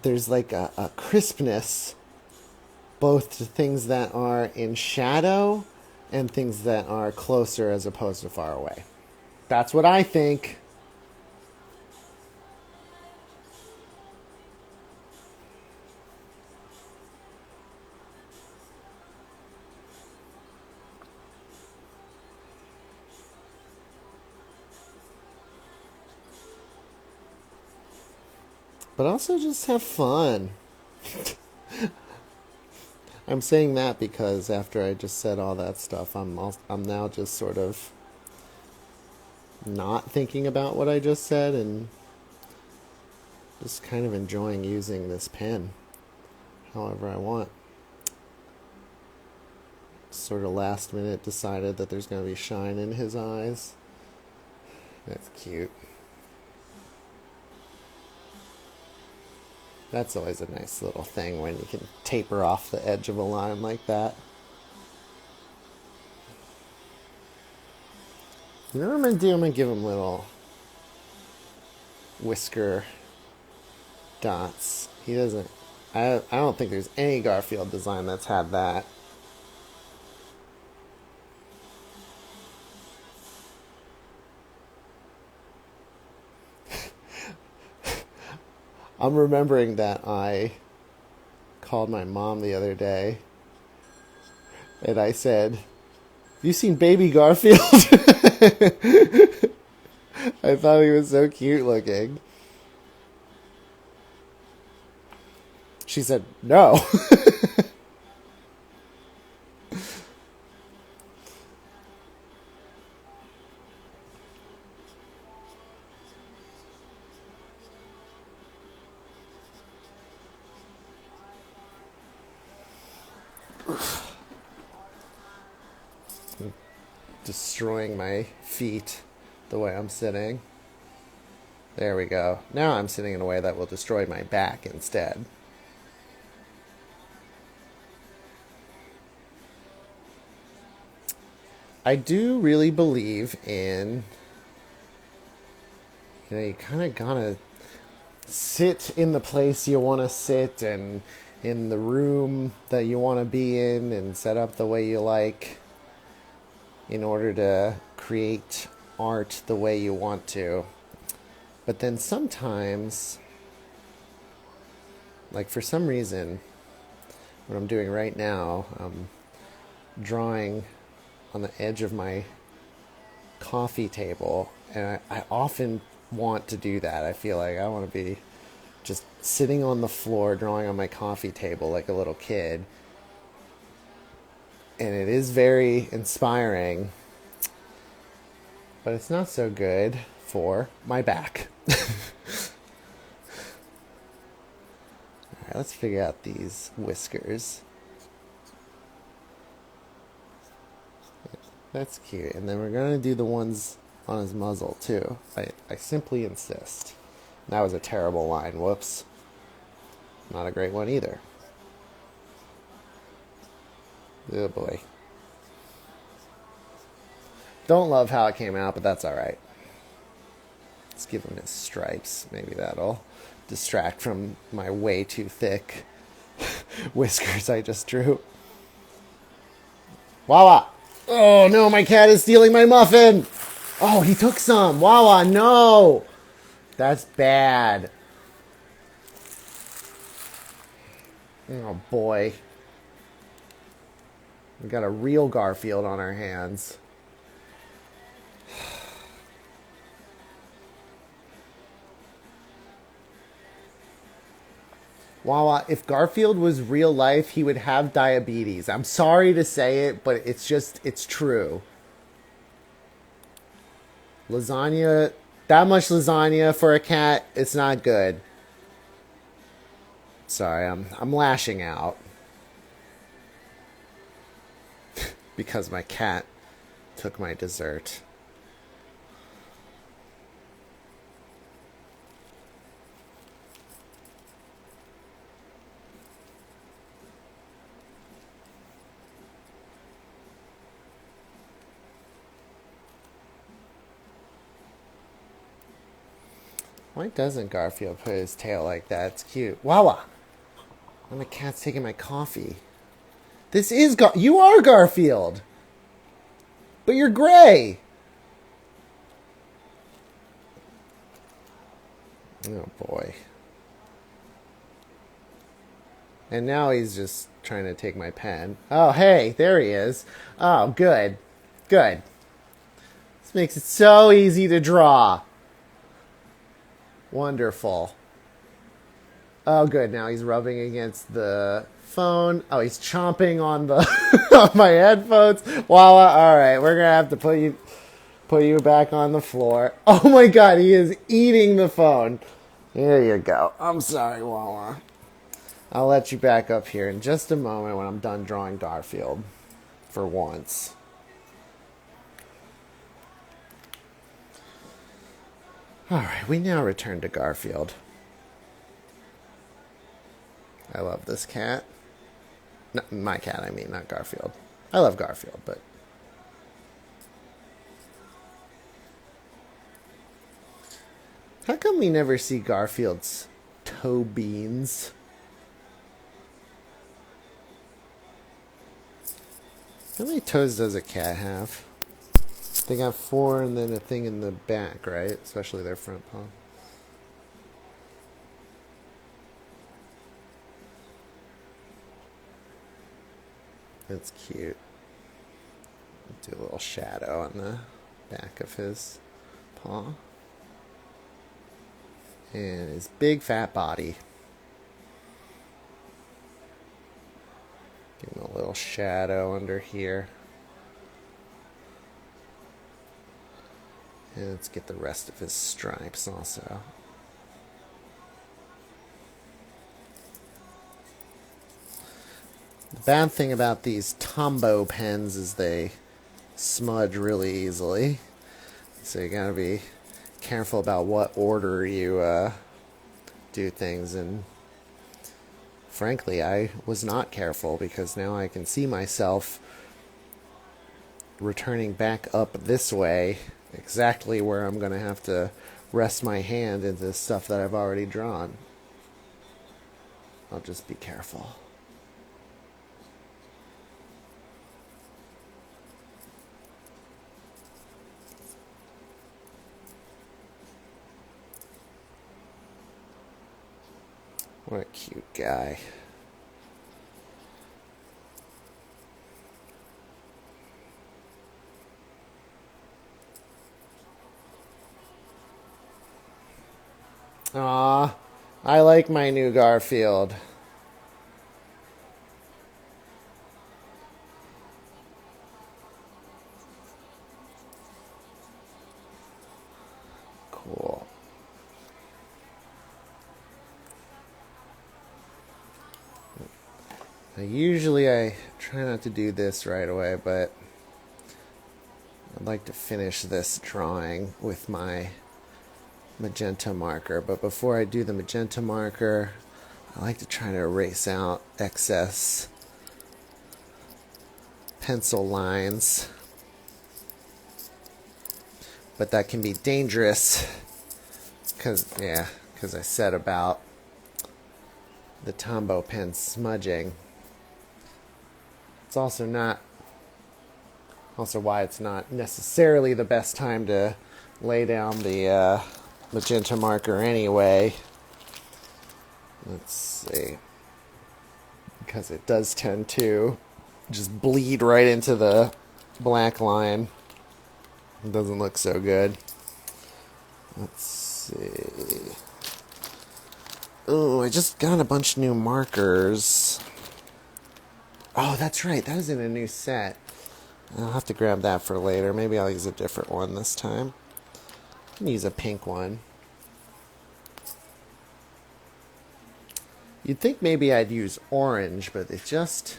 there's like a crispness both to things that are in shadow and things that are closer as opposed to far away. That's what I think. But also just have fun. I'm saying that because after I just said all that stuff, I'm now just sort of not thinking about what I just said and just kind of enjoying using this pen however I want. Sort of last minute decided that there's going to be shine in his eyes. That's cute. That's always a nice little thing when you can taper off the edge of a line like that. You know what I'm going to do? I'm going to give him little whisker dots. He doesn't... I don't think there's any Garfield design that's had that. I'm remembering that I called my mom the other day and I said, "Have you seen baby Garfield?" I thought he was so cute looking. She said, "No." Destroying my feet the way I'm sitting. There we go. Now I'm sitting in a way that will destroy my back instead. I do really believe in, you kind of gotta sit in the place you want to sit and in the room that you want to be in and set up the way you like in order to create art the way you want to. But then sometimes, like for some reason, what I'm doing right now, I'm drawing on the edge of my coffee table, and I often want to do that. I feel like I want to be just sitting on the floor drawing on my coffee table like a little kid. And it is very inspiring, but it's not so good for my back. Alright, let's figure out these whiskers. That's cute. And then we're going to do the ones on his muzzle, too. I simply insist. That was a terrible line. Whoops. Not a great one either. Oh boy. Don't love how it came out, but that's alright. Let's give him his stripes. Maybe that'll distract from my way too thick whiskers I just drew. Wawa! Oh no, my cat is stealing my muffin! Oh, he took some! Wawa, no! That's bad. Oh boy. We got a real Garfield on our hands. Wawa, if Garfield was real life, he would have diabetes. I'm sorry to say it, but it's true. Lasagna, that much lasagna for a cat, it's not good. Sorry, I'm lashing out because my cat took my dessert. Why doesn't Garfield put his tail like that? It's cute. Wawa! And the cat's taking my coffee. This is you are Garfield! But you're gray! Oh boy. And now he's just trying to take my pen. Oh, hey, there he is. Oh, good. Good. This makes it so easy to draw. Wonderful. Oh, good. Now he's rubbing against the phone. Oh, he's chomping on the on my headphones. Voila. All right, we're gonna have to put you back on the floor. Oh my God, he is eating the phone. There you go. I'm sorry, Wawa. I'll let you back up here in just a moment when I'm done drawing Garfield. For once. Alright, we now return to Garfield. I love this cat. No, my cat, I mean, not Garfield. I love Garfield, but... How come we never see Garfield's toe beans? How many toes does a cat have? They got 4 and then a thing in the back, right? Especially their front paw. That's cute. Do a little shadow on the back of his paw. And his big fat body. Give him a little shadow under here. And let's get the rest of his stripes also. The bad thing about these Tombow pens is they smudge really easily. So you gotta be careful about what order you do things in. Frankly, I was not careful because now I can see myself returning back up this way, exactly where I'm going to have to rest my hand into stuff that I've already drawn. I'll just be careful. What a cute guy. Aw, I like my new Garfield. Cool. Now, usually I try not to do this right away, but I'd like to finish this drawing with my magenta marker. But before I do the magenta marker, I like to try to erase out excess pencil lines. But that can be dangerous because I said about the Tombow pen smudging. It's also why it's not necessarily the best time to lay down the magenta marker anyway. Let's see. Because it does tend to just bleed right into the black line. It doesn't look so good. Let's see. Oh, I just got a bunch of new markers. Oh, that's right. That was in a new set. I'll have to grab that for later. Maybe I'll use a different one this time. can use a pink one. You'd think maybe I'd use orange, but it just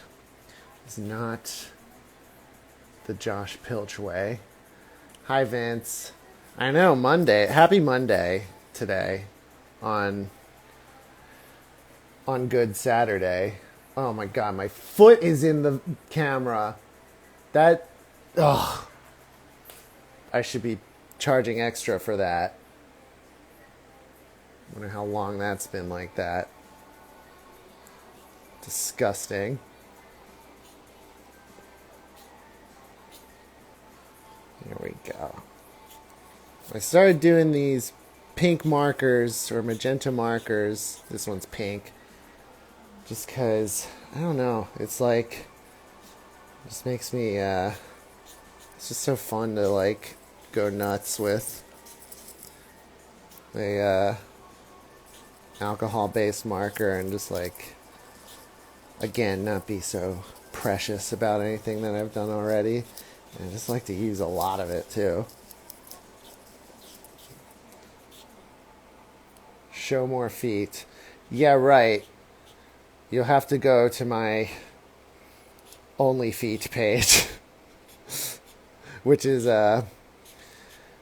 is not the Josh Pilch way. Hi, Vince. I know, Monday. Happy Monday today on Good Saturday. Oh my God, my foot is in the camera. That, ugh. I should be charging extra for that. I wonder how long that's been like that. Disgusting. Here we go. I started doing these pink markers or magenta markers. This one's pink. Just because, I don't know, it's like, it just makes me, it's just so fun to like go nuts with a alcohol-based marker and just like, again, not be so precious about anything that I've done already. And I just like to use a lot of it too. Show more feet. Yeah, right. You'll have to go to my Only Feet page, which is a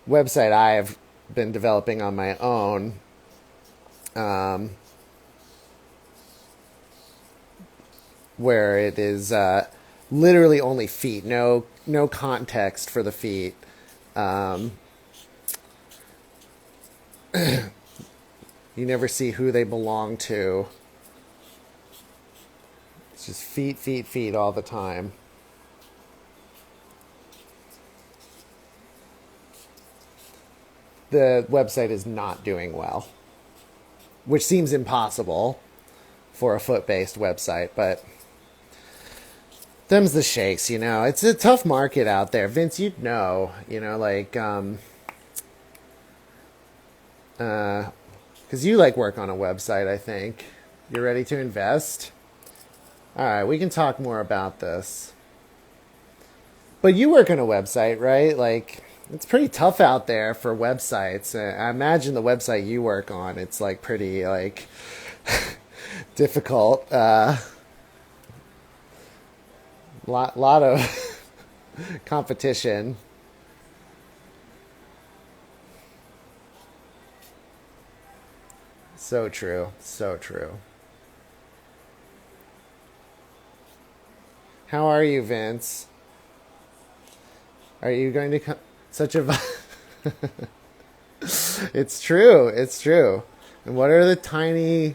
website I have been developing on my own. Where it is literally only feet, no context for the feet. You never see who they belong to. It's just feet, feet, feet all the time. The website is not doing well, which seems impossible for a foot-based website, but them's the shakes, you know. It's a tough market out there. Vince, you'd know, like, because you like work on a website, I think. You're ready to invest? All right, we can talk more about this. But you work on a website, right? Like, it's pretty tough out there for websites. I imagine the website you work on, it's like pretty, like, difficult. Lot of competition. So true. So true. How are you, Vince? Are you going to come? Such a... It's true. It's true. And what are the tiny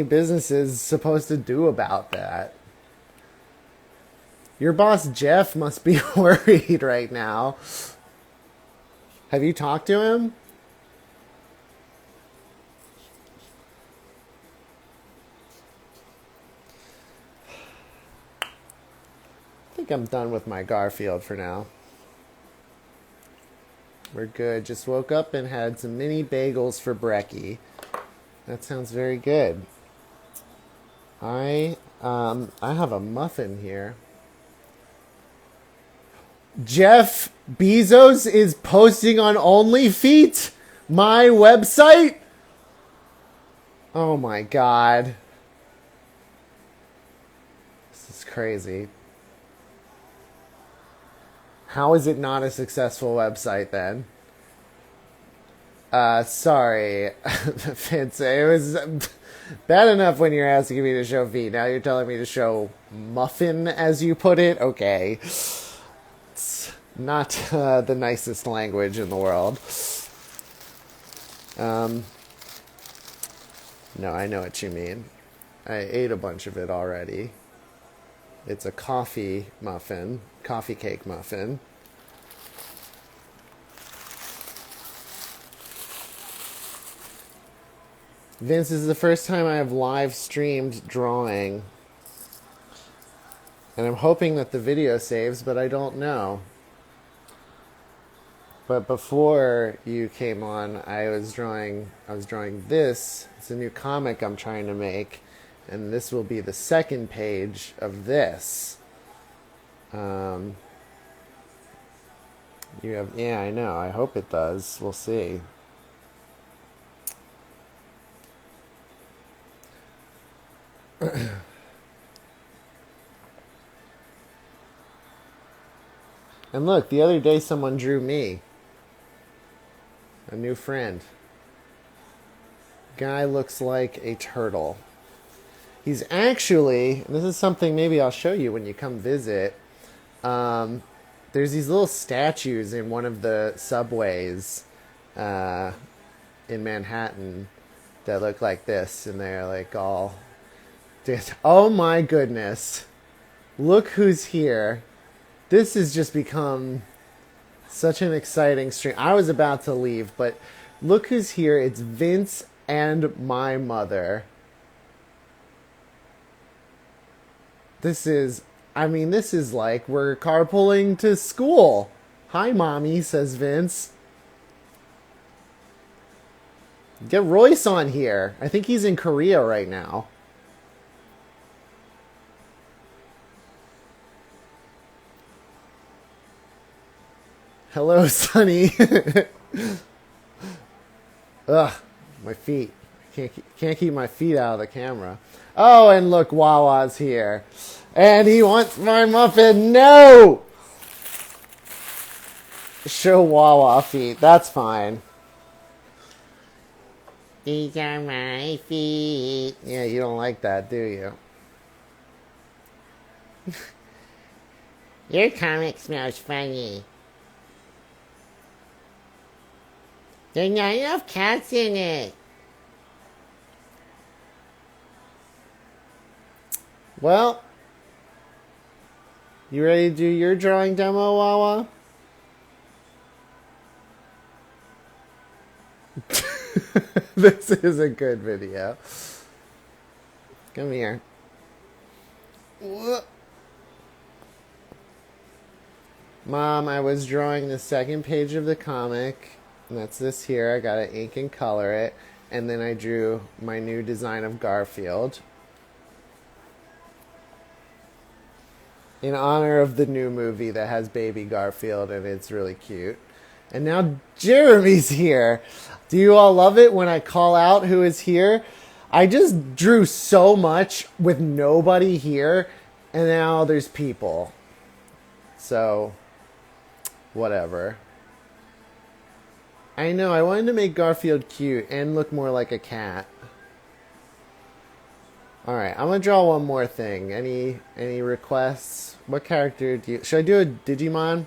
businesses supposed to do about that? Your boss, Jeff, must be worried right now. Have you talked to him? I think I'm done with my Garfield for now. We're good. Just woke up and had some mini bagels for brekkie. That sounds very good. I have a muffin here. Jeff Bezos is posting on OnlyFeet, my website. Oh my God. This is crazy. How is it not a successful website then? Sorry, Vince. It was bad enough when you're asking me to show feet. Now you're telling me to show muffin, as you put it. Okay. It's not the nicest language in the world. No, I know what you mean. I ate a bunch of it already. It's a coffee cake muffin. Vince, this is the first time I have live streamed drawing. And I'm hoping that the video saves, but I don't know. But before you came on, I was drawing this. It's a new comic I'm trying to make. And this will be the second page of this. You have, yeah, I know. I hope it does. We'll see. And look, the other day someone drew me. A new friend. Guy looks like a turtle. He's actually, and this is something maybe I'll show you when you come visit. There's these little statues in one of the subways in Manhattan that look like this, and they're like all. Oh my goodness! Look who's here! This has just become such an exciting stream. I was about to leave, but look who's here! It's Vince and my mother. This is like we're carpooling to school. Hi, Mommy, says Vince. Get Royce on here. I think he's in Korea right now. Hello, Sonny. Ugh, my feet. Can't keep my feet out of the camera. Oh, and look, Wawa's here. And he wants my muffin. No! Show Wawa feet. That's fine. These are my feet. Yeah, you don't like that, do you? Your comic smells funny. There's not enough cats in it. Well, you ready to do your drawing demo, Wawa? This is a good video. Come here. Mom, I was drawing the second page of the comic, and that's this here. I got to ink and color it, and then I drew my new design of Garfield in honor of the new movie that has baby Garfield, and it's really cute. And now Jeremy's here. Do you all love it when I call out who is here? I just drew so much with nobody here, and now there's people. So, whatever. I know, I wanted to make Garfield cute and look more like a cat. Alright, I'm gonna draw one more thing. Any requests? What character do you... Should I do a Digimon?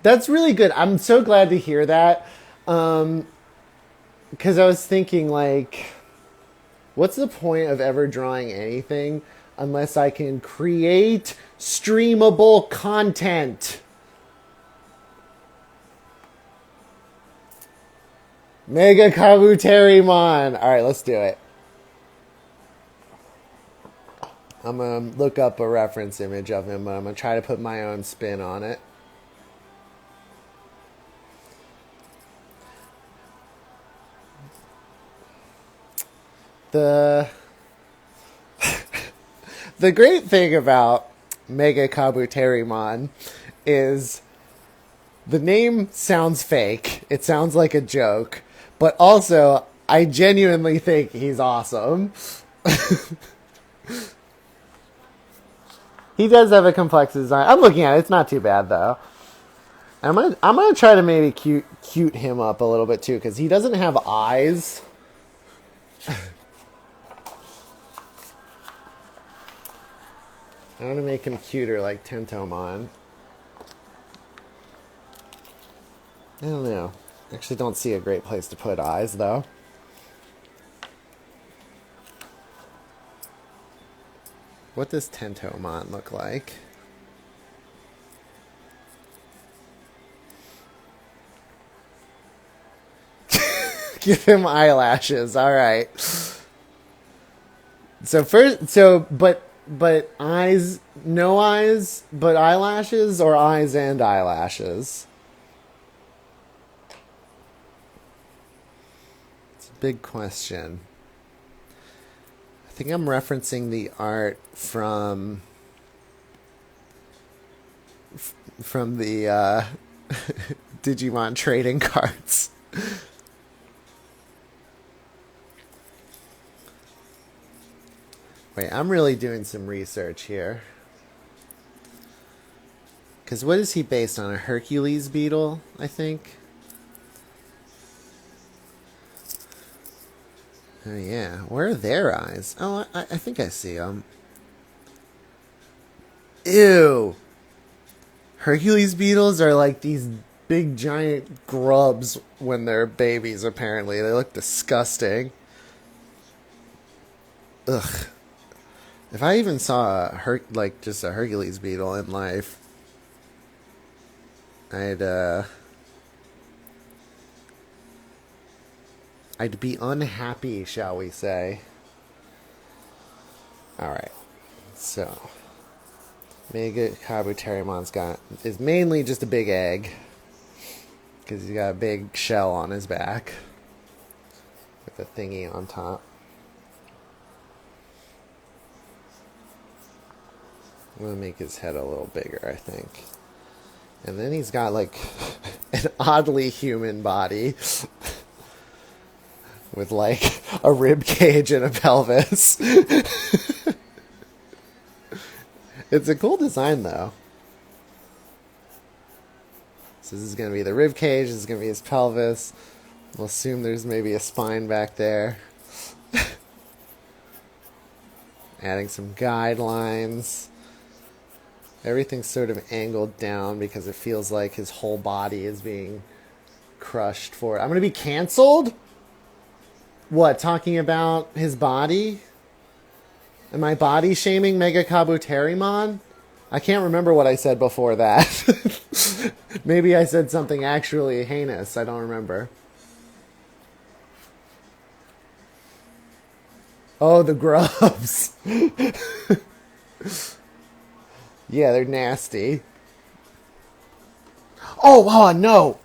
That's really good. I'm so glad to hear that. Because I was thinking, like, what's the point of ever drawing anything unless I can create streamable content? Mega Kabuterimon. All right, let's do it. I'm going to look up a reference image of him, but I'm going to try to put my own spin on it. The great thing about Mega Kabuterimon is the name sounds fake. It sounds like a joke. But also, I genuinely think he's awesome. He does have a complex design. I'm looking at it. It's not too bad, though. I'm gonna try to maybe cute him up a little bit, too, because he doesn't have eyes. I want to make him cuter like Tentomon. I don't know. Actually don't see a great place to put eyes, though. What does Tentomon look like? Give him eyelashes. All right. But eyes, no eyes, but eyelashes, or eyes and eyelashes? It's a big question. I think I'm referencing the art from from the Digimon trading cards. Wait, I'm really doing some research here. Because what is he based on? A Hercules beetle, I think? Oh, yeah. Where are their eyes? Oh, I think I see them. Ew. Hercules beetles are like these big giant grubs when they're babies, apparently. They look disgusting. Ugh. If I even saw just a Hercules beetle in life, I'd be unhappy, shall we say. Alright. So Mega Kabuterimon's is mainly just a big egg. Because he's got a big shell on his back. With a thingy on top. I'm going to make his head a little bigger, I think. And then he's got like an oddly human body. With like a rib cage and a pelvis. It's a cool design though. So this is going to be the rib cage, this is going to be his pelvis. We'll assume there's maybe a spine back there. Adding some guidelines. Everything's sort of angled down because it feels like his whole body is being crushed for it. I'm going to be canceled? What, talking about his body? Am I body shaming Mega Kabuterimon? I can't remember what I said before that. Maybe I said something actually heinous. I don't remember. Oh, the grubs. Yeah, they're nasty. Oh, wow, no!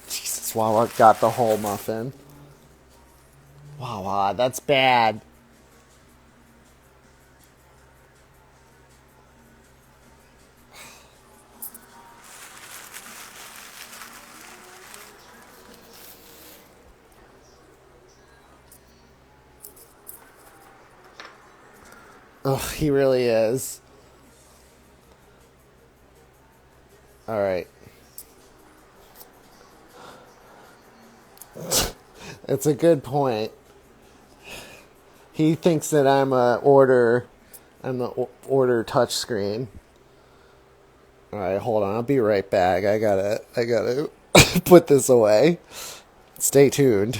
Jesus, Wawa got the whole muffin. Wawa, that's bad. Ugh, he really is. Alright. It's a good point. He thinks that I'm the order touchscreen. Alright, hold on. I'll be right back. I gotta put this away. Stay tuned.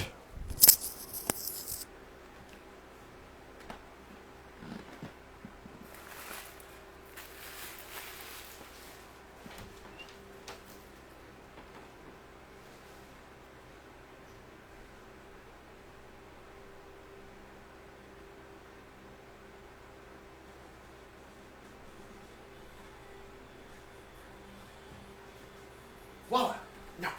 Whoa! No.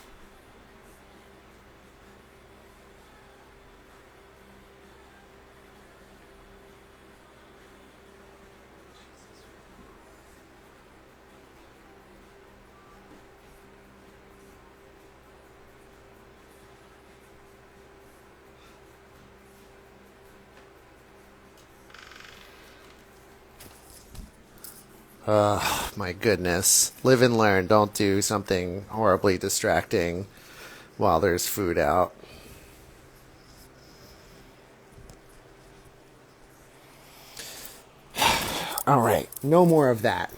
My goodness. Live and learn. Don't do something horribly distracting while there's food out. Alright, no more of that.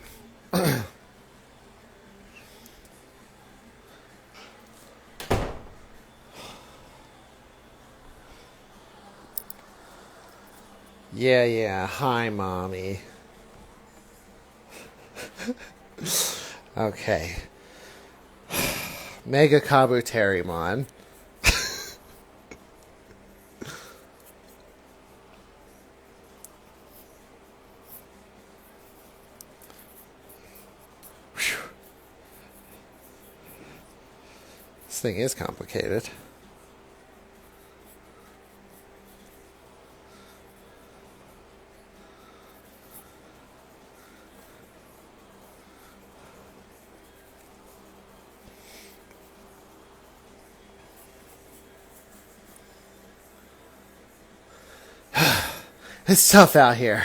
Yeah. Hi, Mommy. Okay. Mega Kabuterimon. This thing is complicated. It's tough out here.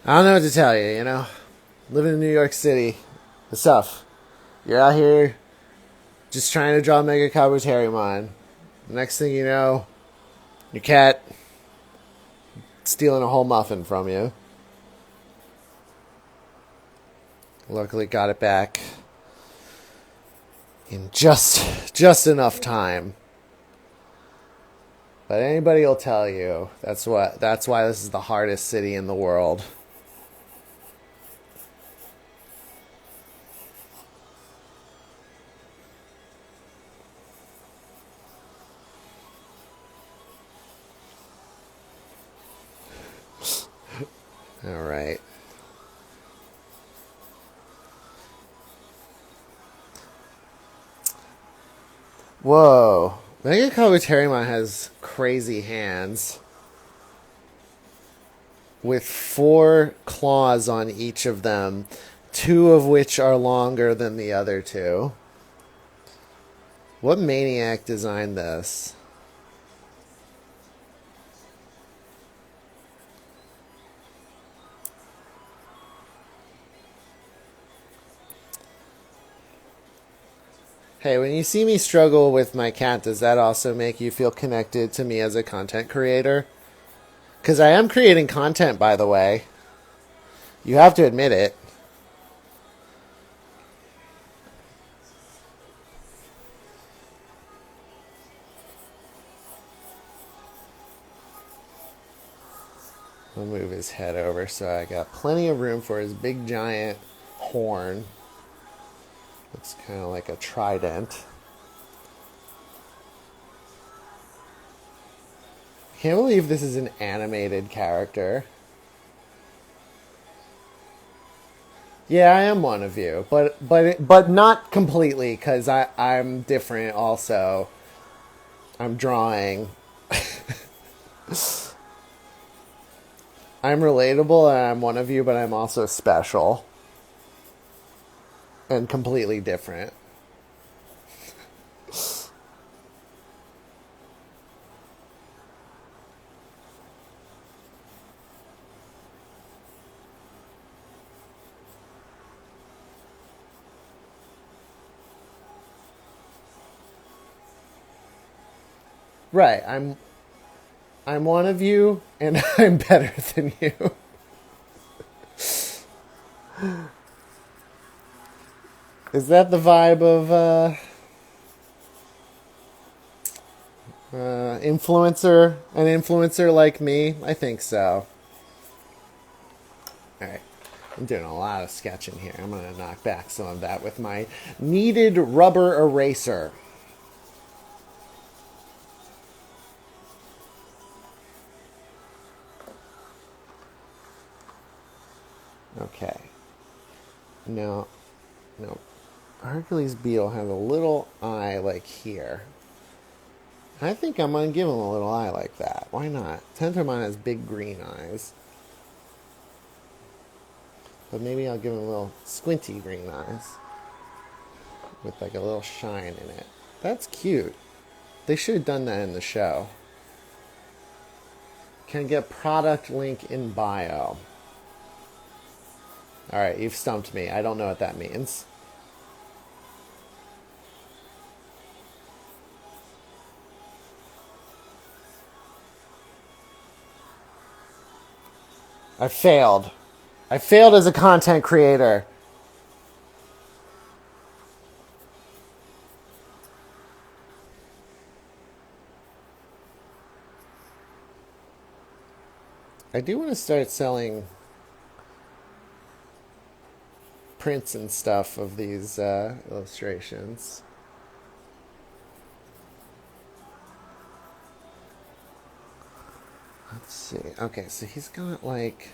I don't know what to tell you, you know? Living in New York City, it's tough. You're out here just trying to draw Mega Kabuterimon. Next thing you know, your cat stealing a whole muffin from you. Luckily got it back in just enough time. But anybody will tell you that's why this is the hardest city in the world. All right. Whoa. Mega Kabuterimon has crazy hands with 4 claws on each of them, 2 of which are longer than the other 2. What maniac designed this? Hey, when you see me struggle with my cat, does that also make you feel connected to me as a content creator? Because I am creating content, by the way. You have to admit it. I'll move his head over so I got plenty of room for his big giant horn. Looks kind of like a trident. Can't believe this is an animated character. Yeah, I am one of you, but not completely, because I'm different also. I'm drawing. I'm relatable and I'm one of you, but I'm also special. And completely different. Right, I'm one of you and I'm better than you. Is that the vibe of influencer? An influencer like me? I think so. Alright. I'm doing a lot of sketching here. I'm going to knock back some of that with my kneaded rubber eraser. Okay. No. Hercules Beetle has a little eye like here. I think I'm going to give him a little eye like that. Why not? Tentomon has big green eyes. But maybe I'll give him a little squinty green eyes. With like a little shine in it. That's cute. They should have done that in the show. Can I get product link in bio? Alright, you've stumped me. I don't know what that means. I failed. I failed as a content creator. I do want to start selling prints and stuff of these illustrations. Let's see. Okay, so he's got like...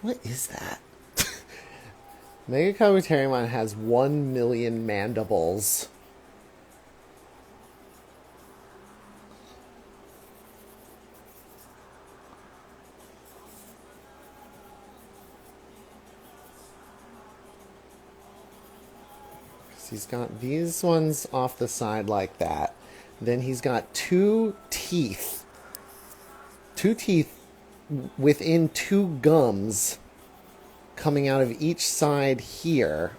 What is that? Mega Kabuterimon has 1 million mandibles. He's got these ones off the side like that. Then he's got two teeth within two gums coming out of each side here.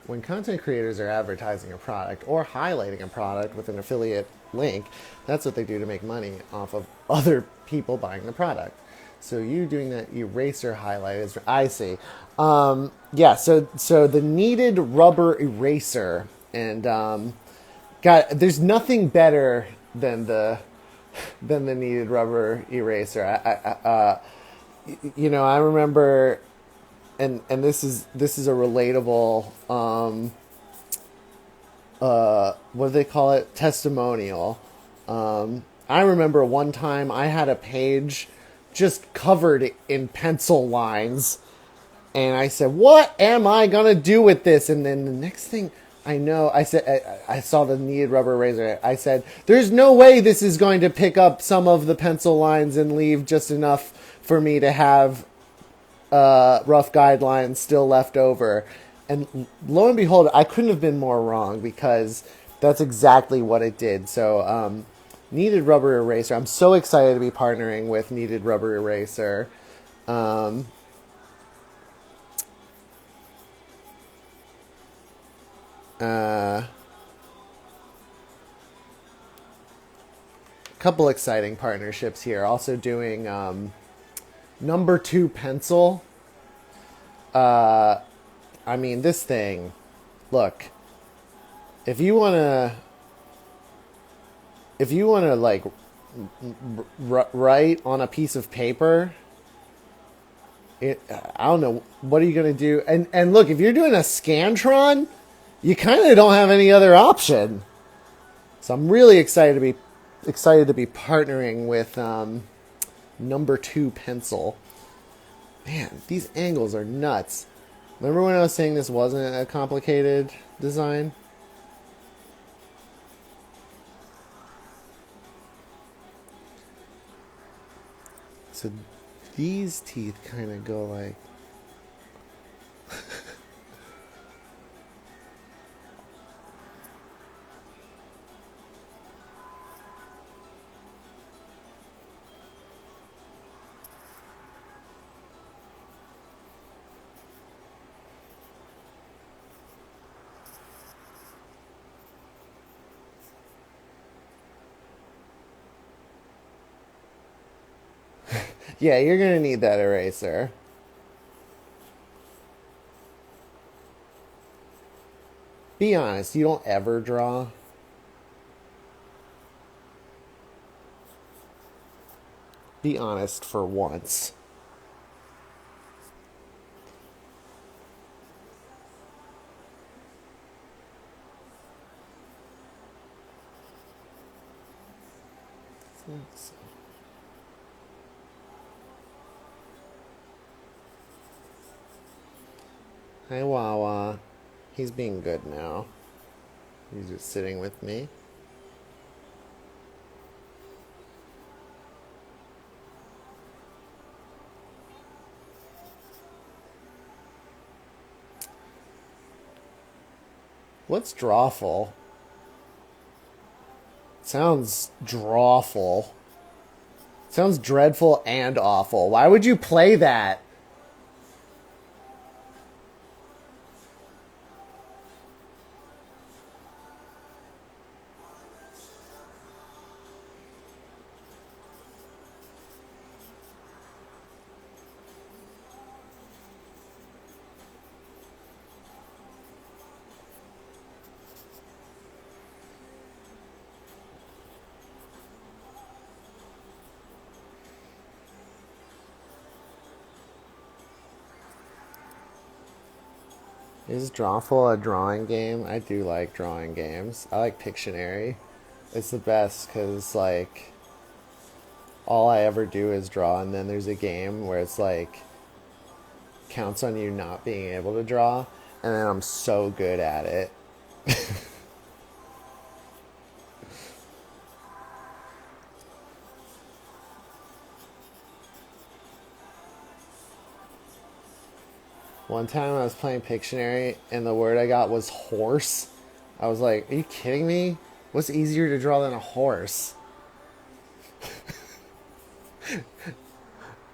When content creators are advertising a product or highlighting a product with an affiliate link, that's what they do to make money off of other people buying the product. So you doing that eraser highlight is, I see. Yeah, so the kneaded rubber eraser, and God, there's nothing better than the kneaded rubber eraser. I remember, and this is a relatable what do they call it? Testimonial. I remember one time I had a page just covered in pencil lines, and I said, "What am I gonna do with this?" And then the next thing I know, I saw the kneaded rubber eraser. I said, "There's no way this is going to pick up some of the pencil lines and leave just enough for me to have rough guidelines still left over." And lo and behold, I couldn't have been more wrong, because that's exactly what it did. So, Kneaded Rubber Eraser. I'm so excited to be partnering with Kneaded Rubber Eraser. Couple exciting partnerships here. Also doing number 2 pencil. I mean, this thing, look, if you want to like write on a piece of paper, I don't know, what are you going to do? And look, if you're doing a Scantron, you kind of don't have any other option. So I'm really excited to be partnering with number 2 pencil. Man, these angles are nuts. Remember when I was saying this wasn't a complicated design? So these teeth kind of go like... Yeah, you're going to need that eraser. Be honest, you don't ever draw? Be honest for once. Hi, Wawa. He's being good now. He's just sitting with me. What's drawful? Sounds drawful. Sounds dreadful and awful. Why would you play that? Is Drawful a drawing game? I do like drawing games. I like Pictionary. It's the best because, like, all I ever do is draw, and then there's a game where it's like counts on you not being able to draw, and then I'm so good at it. One time I was playing Pictionary, and the word I got was horse. I was like, are you kidding me? What's easier to draw than a horse?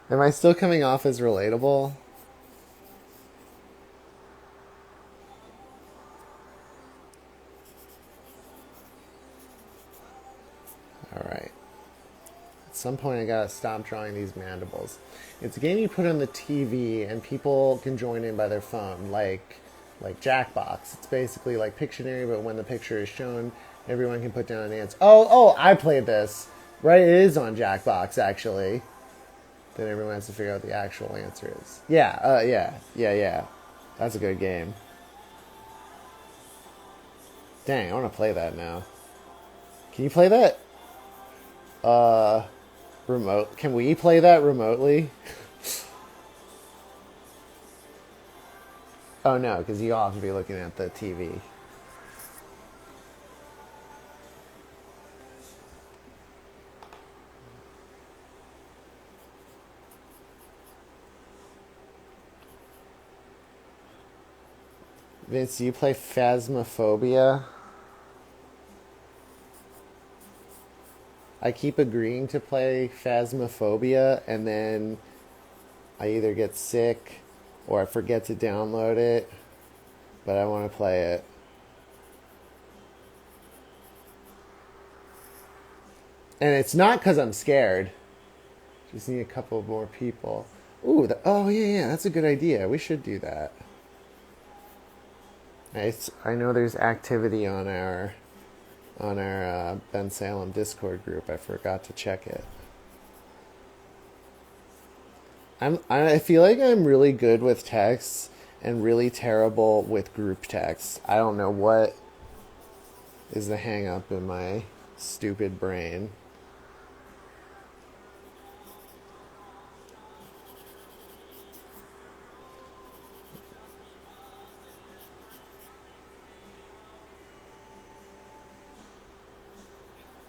Am I still coming off as relatable? All right. At some point, I gotta stop drawing these mandibles. It's a game you put on the TV, and people can join in by their phone, like Jackbox. It's basically like Pictionary, but when the picture is shown, everyone can put down an answer. Oh, I played this. Right, it is on Jackbox actually. Then everyone has to figure out what the actual answer is. Yeah. That's a good game. Dang, I want to play that now. Can you play that? Remote? Can we play that remotely? Oh no, because you all have to be looking at the TV. Vince, do you play Phasmophobia? I keep agreeing to play Phasmophobia, and then I either get sick or I forget to download it, but I want to play it. And it's not because I'm scared. Just need a couple more people. Ooh, oh yeah, that's a good idea. We should do that. I know there's activity on our Ben Salem Discord group. I forgot to check it. I feel like I'm really good with texts and really terrible with group texts. I don't know what is the hang up in my stupid brain.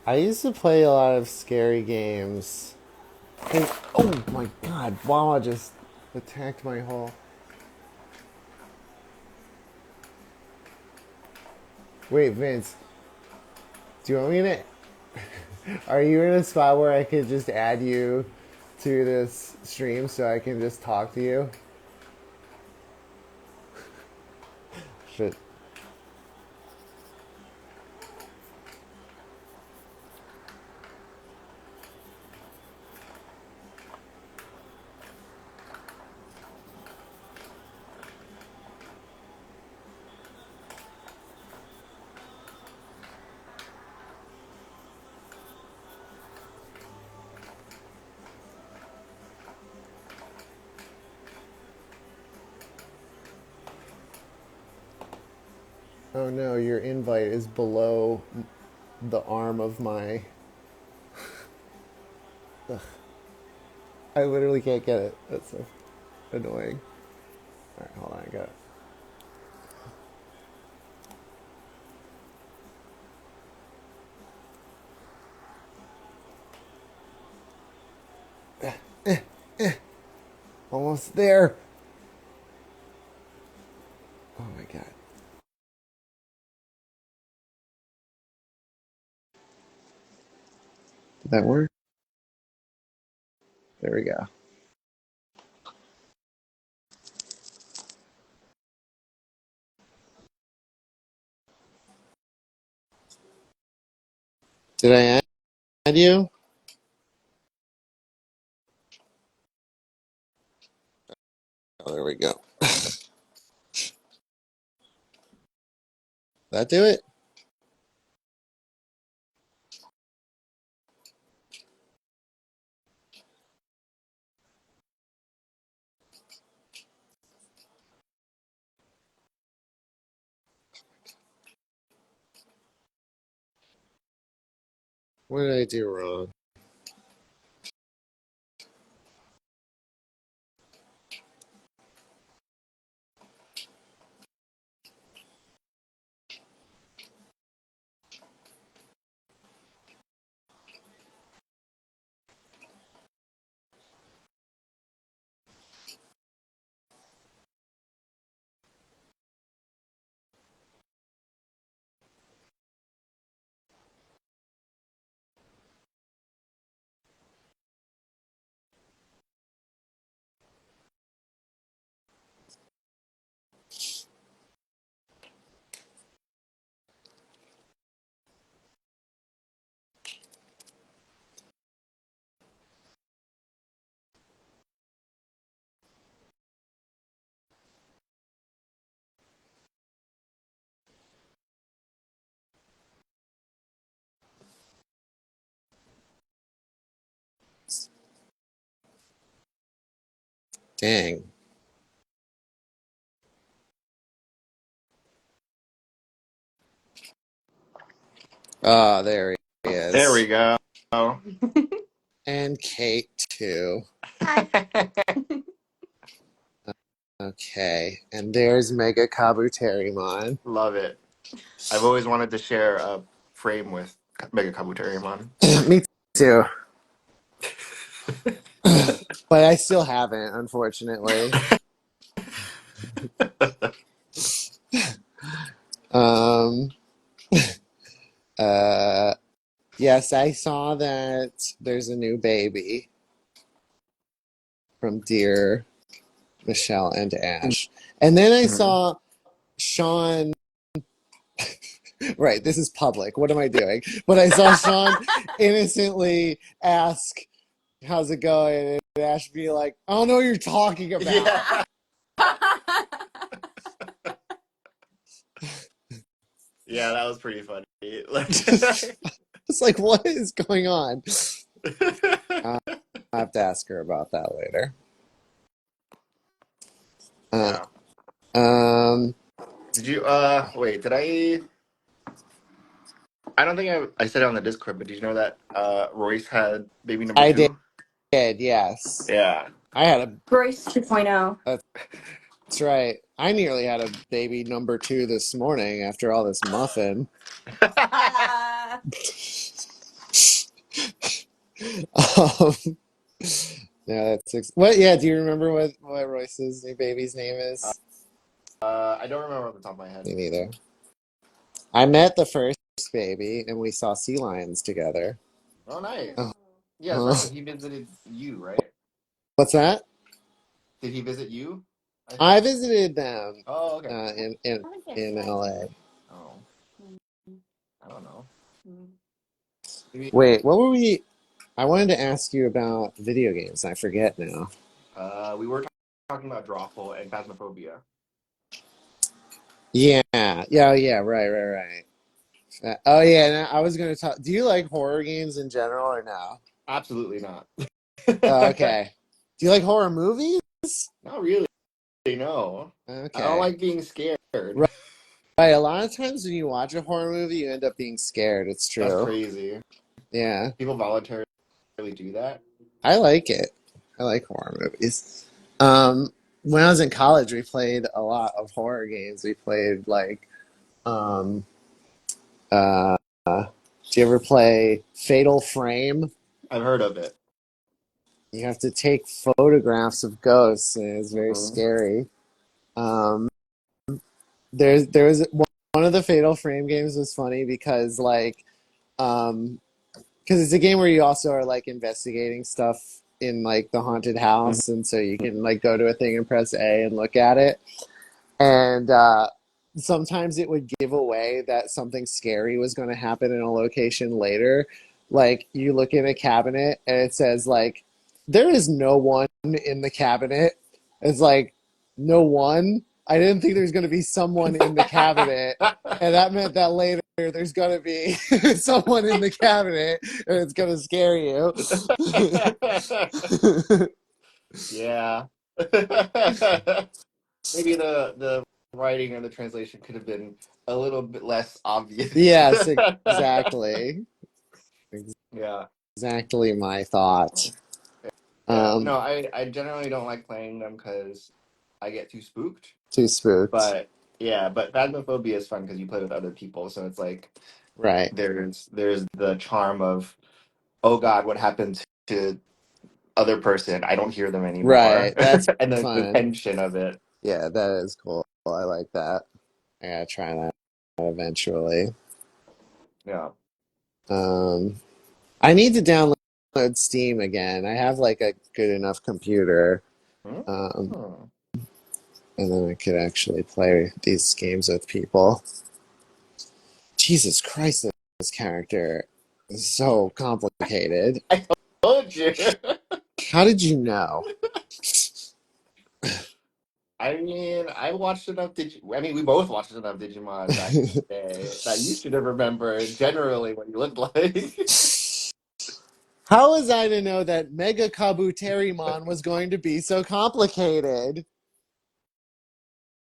I used to play a lot of scary games. And, oh my god, Wawa just attacked my hole. Wait, Vince, do you want me to... Are you in a spot where I could just add you to this stream so I can just talk to you? Shit. Oh no, your invite is below the arm of my... Ugh. I literally can't get it. That's so annoying. Alright, hold on, I got it. Almost there. Oh my god. Did that work? There we go. Did I add you? Oh, there we go. That do it? What did I do wrong? Dang. Oh, there he There is. we go. And Kate, too. Okay. And there's Mega Kabuterimon. Love it. I've always wanted to share a frame with Mega Kabuterimon. Me too. But I still haven't, unfortunately. Um, uh, yes, I saw that there's a new baby from Dear Michelle and Ash. And then I Mhm. saw Sean. Right, this is public. What am I doing? But I saw Sean innocently ask, "How's it going?" And Ash be like, "I don't know what you're talking about." Yeah. Yeah, that was pretty funny. It's like, what is going on? I'll have to ask her about that later. Uh, Yeah. um, Did you wait, I don't think I said it on the Discord, but did you know that Royce had baby number I did, two? yes. Yeah. I had a. Royce 2.0. That's right. I nearly had a baby number 2 this morning after all this muffin. Um, yeah, what? Yeah, do you remember what Royce's new baby's name is? I don't remember off the top of my head. Me neither. I met the first baby and we saw sea lions together. Oh, nice. Yeah, that's right. Uh-huh. He visited you, right? What's that? Did he visit you? I I think. visited them Oh, okay. uh, in in in LA. Oh, I don't know. Maybe. Wait, what were we? I wanted to ask you about video games. I forget now. We were talking about Drawful and Phasmophobia. Yeah, yeah, yeah. Right. Oh yeah, and I was going to talk. Do you like horror games in general or no? Absolutely not. Oh, okay. Do you like horror movies? Not really. No, I don't Okay. like being scared. Right. Right. A lot of times when you watch a horror movie, you end up being scared. It's That's true. crazy. Yeah. People voluntarily do that. I like it. I like horror movies. Um, when I was in college, we played a lot of horror games. We played like, um, uh, do you ever play Fatal Frame? I've heard of it. You have to take photographs of ghosts, and it's very Mhm. scary. Um, there was one of the Fatal Frame games was funny because um, because it's a game where you also are like investigating stuff in like the haunted Mhm. house, and so you can like go to a thing and press A and look at it, and sometimes it would give away that something scary was going to happen in a location later. Like you look in a cabinet and it says like there is no one in the cabinet. It's like no one. I didn't think there was going to be someone in the cabinet, and that meant that later there's going to be someone in the cabinet and it's going to scare you. Yeah. Maybe the writing or the translation could have been a little bit less obvious. Yes, exactly. Yeah. Exactly my thought. Yeah. Um, No, I generally don't like playing them because I get too spooked. too spooked. But yeah, but Phasmophobia is fun because you play with other people, so it's like Right. there's the charm of, oh God, what happened to other person? I don't hear them anymore. Right. That's And then the fun. tension of it. Yeah, that is cool. I like that. I gotta try that eventually. Yeah. Um, I need to download Steam again. I have like a good enough computer, um, Hmm. and then I could actually play these games with people. Jesus Christ, this character is so complicated. I told you. How did you know? I mean, I watched enough I mean, we both watched enough Digimon back in the day that you should have remembered generally what you looked like. How was I to know that Mega Kabuterimon was going to be so complicated?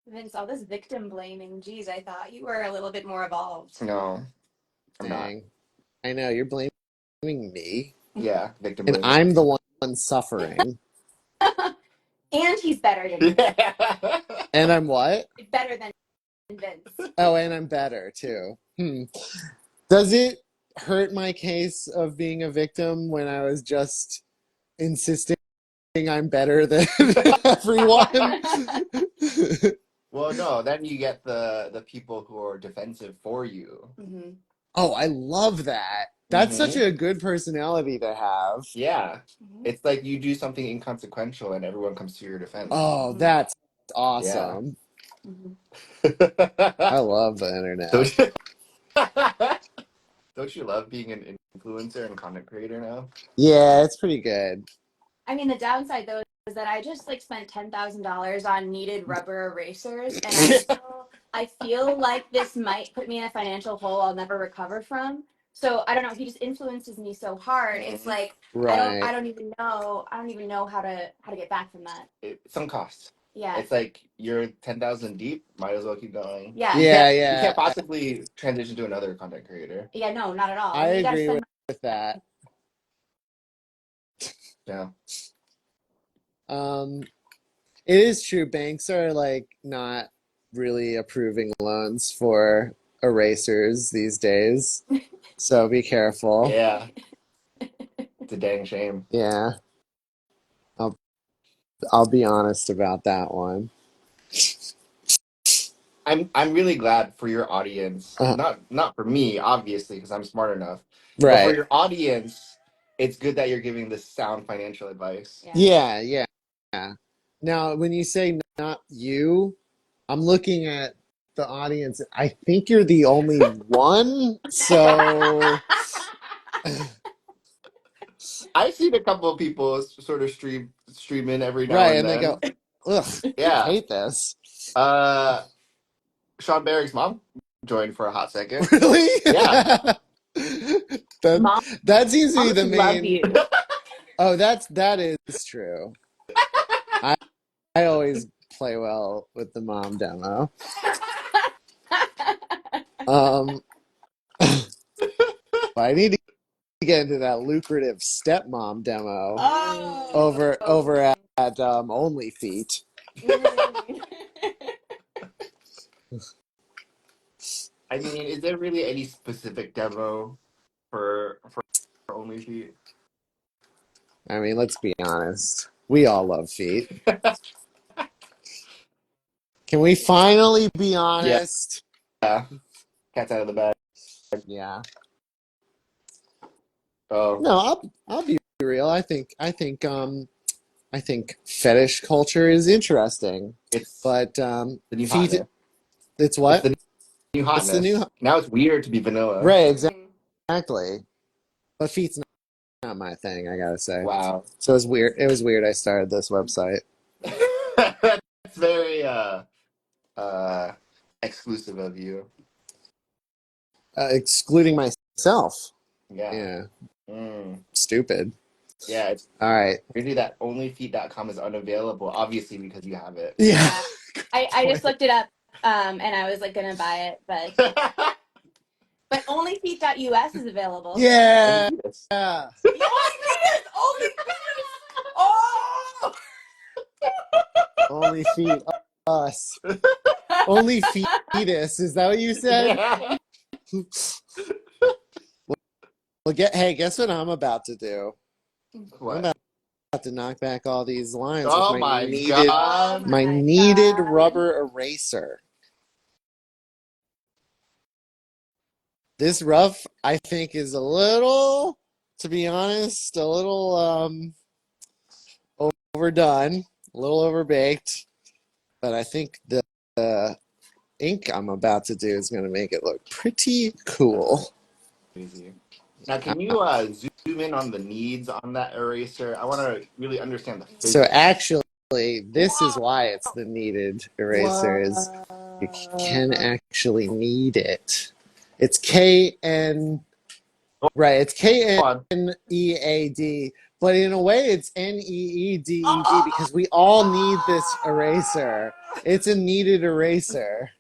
Vince, all this victim blaming. Geez, I thought you were a little bit more evolved. No, I'm not. Dang. I know, you're blaming me. Yeah, victim And blaming. I'm the one suffering. And he's better than And I'm what? better than Vince. Oh, and I'm better too. Does it hurt my case of being a victim when I was just insisting I'm better than everyone? Well, no, then you get the people who are defensive for you. Mm-hmm. Oh, I love that. That's such Mhm. a good personality to have. Yeah. Mm-hmm. It's like you do something inconsequential and everyone comes to your defense. Oh, Mhm. that's Yeah. awesome. Mm-hmm. I love the internet. Don't you, don't you love being an influencer and content creator now? Yeah, it's pretty good. I mean, the downside though is that I just like spent $10,000 on kneaded rubber erasers, and I feel like this might put me in a financial hole I'll never recover from. So I don't know. He just influences me so hard. It's like I Right. don't even know how to get back from that. Some cost. Yeah. It's like you're 10,000 deep, might as well keep going. Yeah. You Yeah, you yeah. can't possibly transition to another content creator. Yeah. No, not at all. I I mean, you got to agree spend. with that. Yeah. It is true. Banks are like not really approving loans for erasers these days. So be careful. Yeah. It's a dang shame. Yeah. I'll I'll be honest about that one. I'm really glad for your audience. Uh, Not for me, obviously, because I'm smart enough. But for right. your audience, it's good that you're giving this sound financial advice. Yeah. Yeah. Now, when you say not you, I'm looking at the audience. I think you're the only one. So, I've seen a couple of people sort of stream in every now right. and And they go, then. ugh, I Yeah. hate this. Sean Barrick's mom joined for a hot second. Really? Yeah. that, Mom, that seems to be the love main. you. Oh, that is true. I, I always play well with the mom demo. Um, I need to get into that lucrative stepmom demo over at OnlyFeet. I mean, is there really any specific demo for OnlyFeet? I mean, let's be honest. We all love feet. Can we finally be Yeah. honest? Cat's out of the bag. Yeah. Oh, No, I'll be real. I think fetish culture is interesting, it's but the new feet. hotness. It's It's what? the new It's the new hotness. Now it's weird to be vanilla. right. Exactly. But feet's not my thing. I gotta say. Wow. So it was weird. It was weird. I started this website. That's very uh exclusive of you. Excluding myself. Yeah. Yeah. Mm. Stupid. Yeah, it's All right. really that onlyfeet.com is unavailable, obviously because you have it. Yeah. I just looked it up, and I was like gonna buy it, but onlyfeet.us is available. Yeah. OnlyFeet. OnlyFeet! OnlyFeet! Oh! Only feet us. Only fetus. Is that what you said? Yeah. Well, guess what I'm about to do? I'm What? about to knock back all these lines with Oh my my needed god. my needed rubber eraser. This rough, I think, is a little, to be honest, a little overdone, a little overbaked. But I think the ink I'm about to do is going to make it look pretty cool. Crazy. Now, can you zoom in on the needs on that eraser? I want to really understand the So physics. actually, this is why it's the kneaded eraser. Is you can actually knead it. It's KN Right, it's on. Knead, but in a way it's Needeed because we all need this eraser. It's a needed eraser.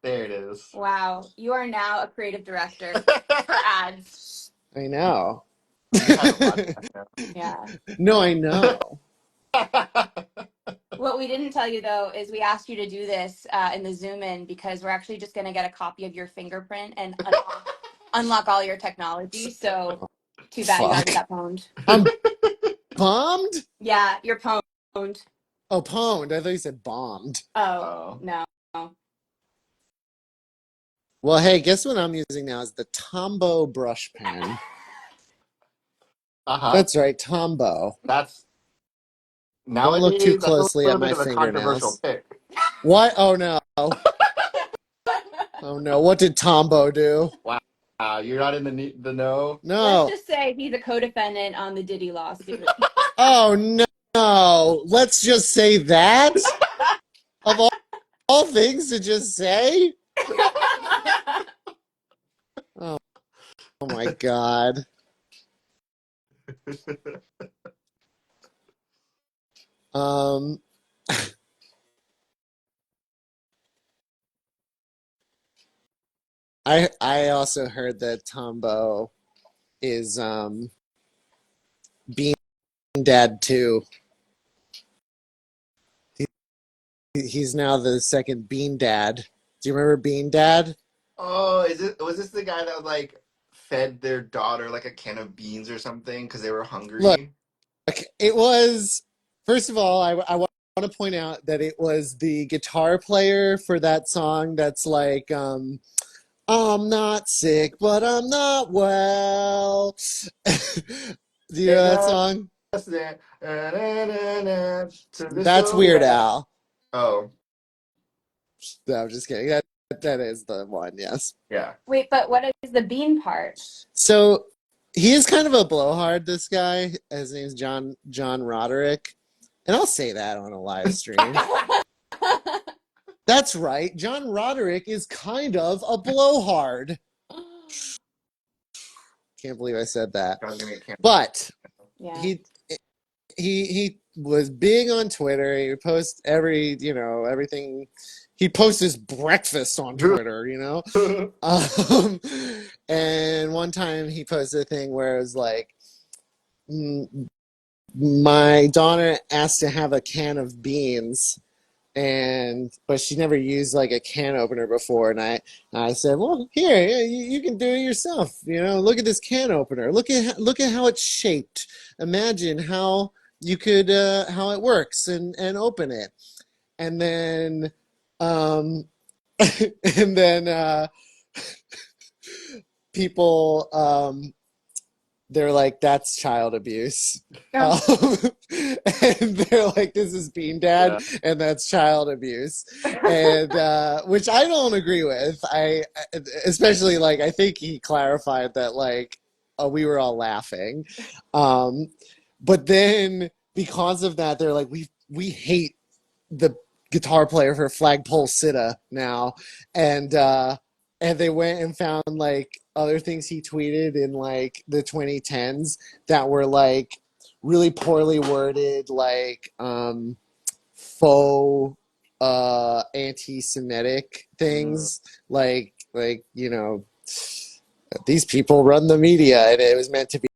There it is. Wow, you are now a creative director for ads. I know. You have a podcast now. Yeah. No, I know. What we didn't tell you though is we asked you to do this in the Zoom in because we're actually just going to get a copy of your fingerprint and unlock all your technology. So too bad you already Fuck. got pwned. I'm bummed? Yeah, you're pwned. Oh, pwned. I thought you said bombed. Oh, Oh. no. Well, hey, guess what I'm using now is the Tombow brush pen. Uh-huh. That's right, Tombow. That's Don't look too nowadays, that's a closely at little my bit of a controversial fingernails. pick. What? Oh no. Oh no. What did Tombow do? Wow. You're not in the know. Let's No. just say he's a co-defendant on the Diddy lawsuit. Oh no. Let's just say that? Of all things to just say? Oh, oh my god. Um I also heard that Tombow is Bean Dad too. He's now the second Bean Dad. Do you remember Bean Dad? Oh, was this the guy that like fed their daughter like a can of beans or something because they were Look, hungry? it was, first of all, I want to point out that it was the guitar player for that song that's like, I'm not sick, but I'm not well. Do you know that song? To the That's Weird silhouette. Al. Oh, No, I'm just kidding. That is the one, yes. yeah. Wait, but what is the bean part? So he is kind of a blowhard, this guy. His name's John Roderick. And I'll say that on a live stream. That's right. John Roderick is kind of a blowhard. Can't believe I said that. God's gonna get canceled. But Yeah. he was big on Twitter. He posts everything. He posts his breakfast on Twitter, and one time he posted a thing where it was like, my daughter asked to have a can of beans, but she never used like a can opener before, and I said, well, here, you can do it yourself. Look at this can opener. Look at how it's shaped. Imagine how you could how it works and open it, and then and then people they're like, that's child abuse. Oh. And they're like, this is Bean Dad, Yeah. and that's child abuse. And which I don't agree with. Especially like, I think he clarified that like, we were all laughing. But then because of that, they're like, we hate the guitar player for Flagpole Sitta now. And they went and found like other things he tweeted in like the 2010s that were like really poorly worded, like faux anti-Semitic things, like these people run the media, and it was meant to be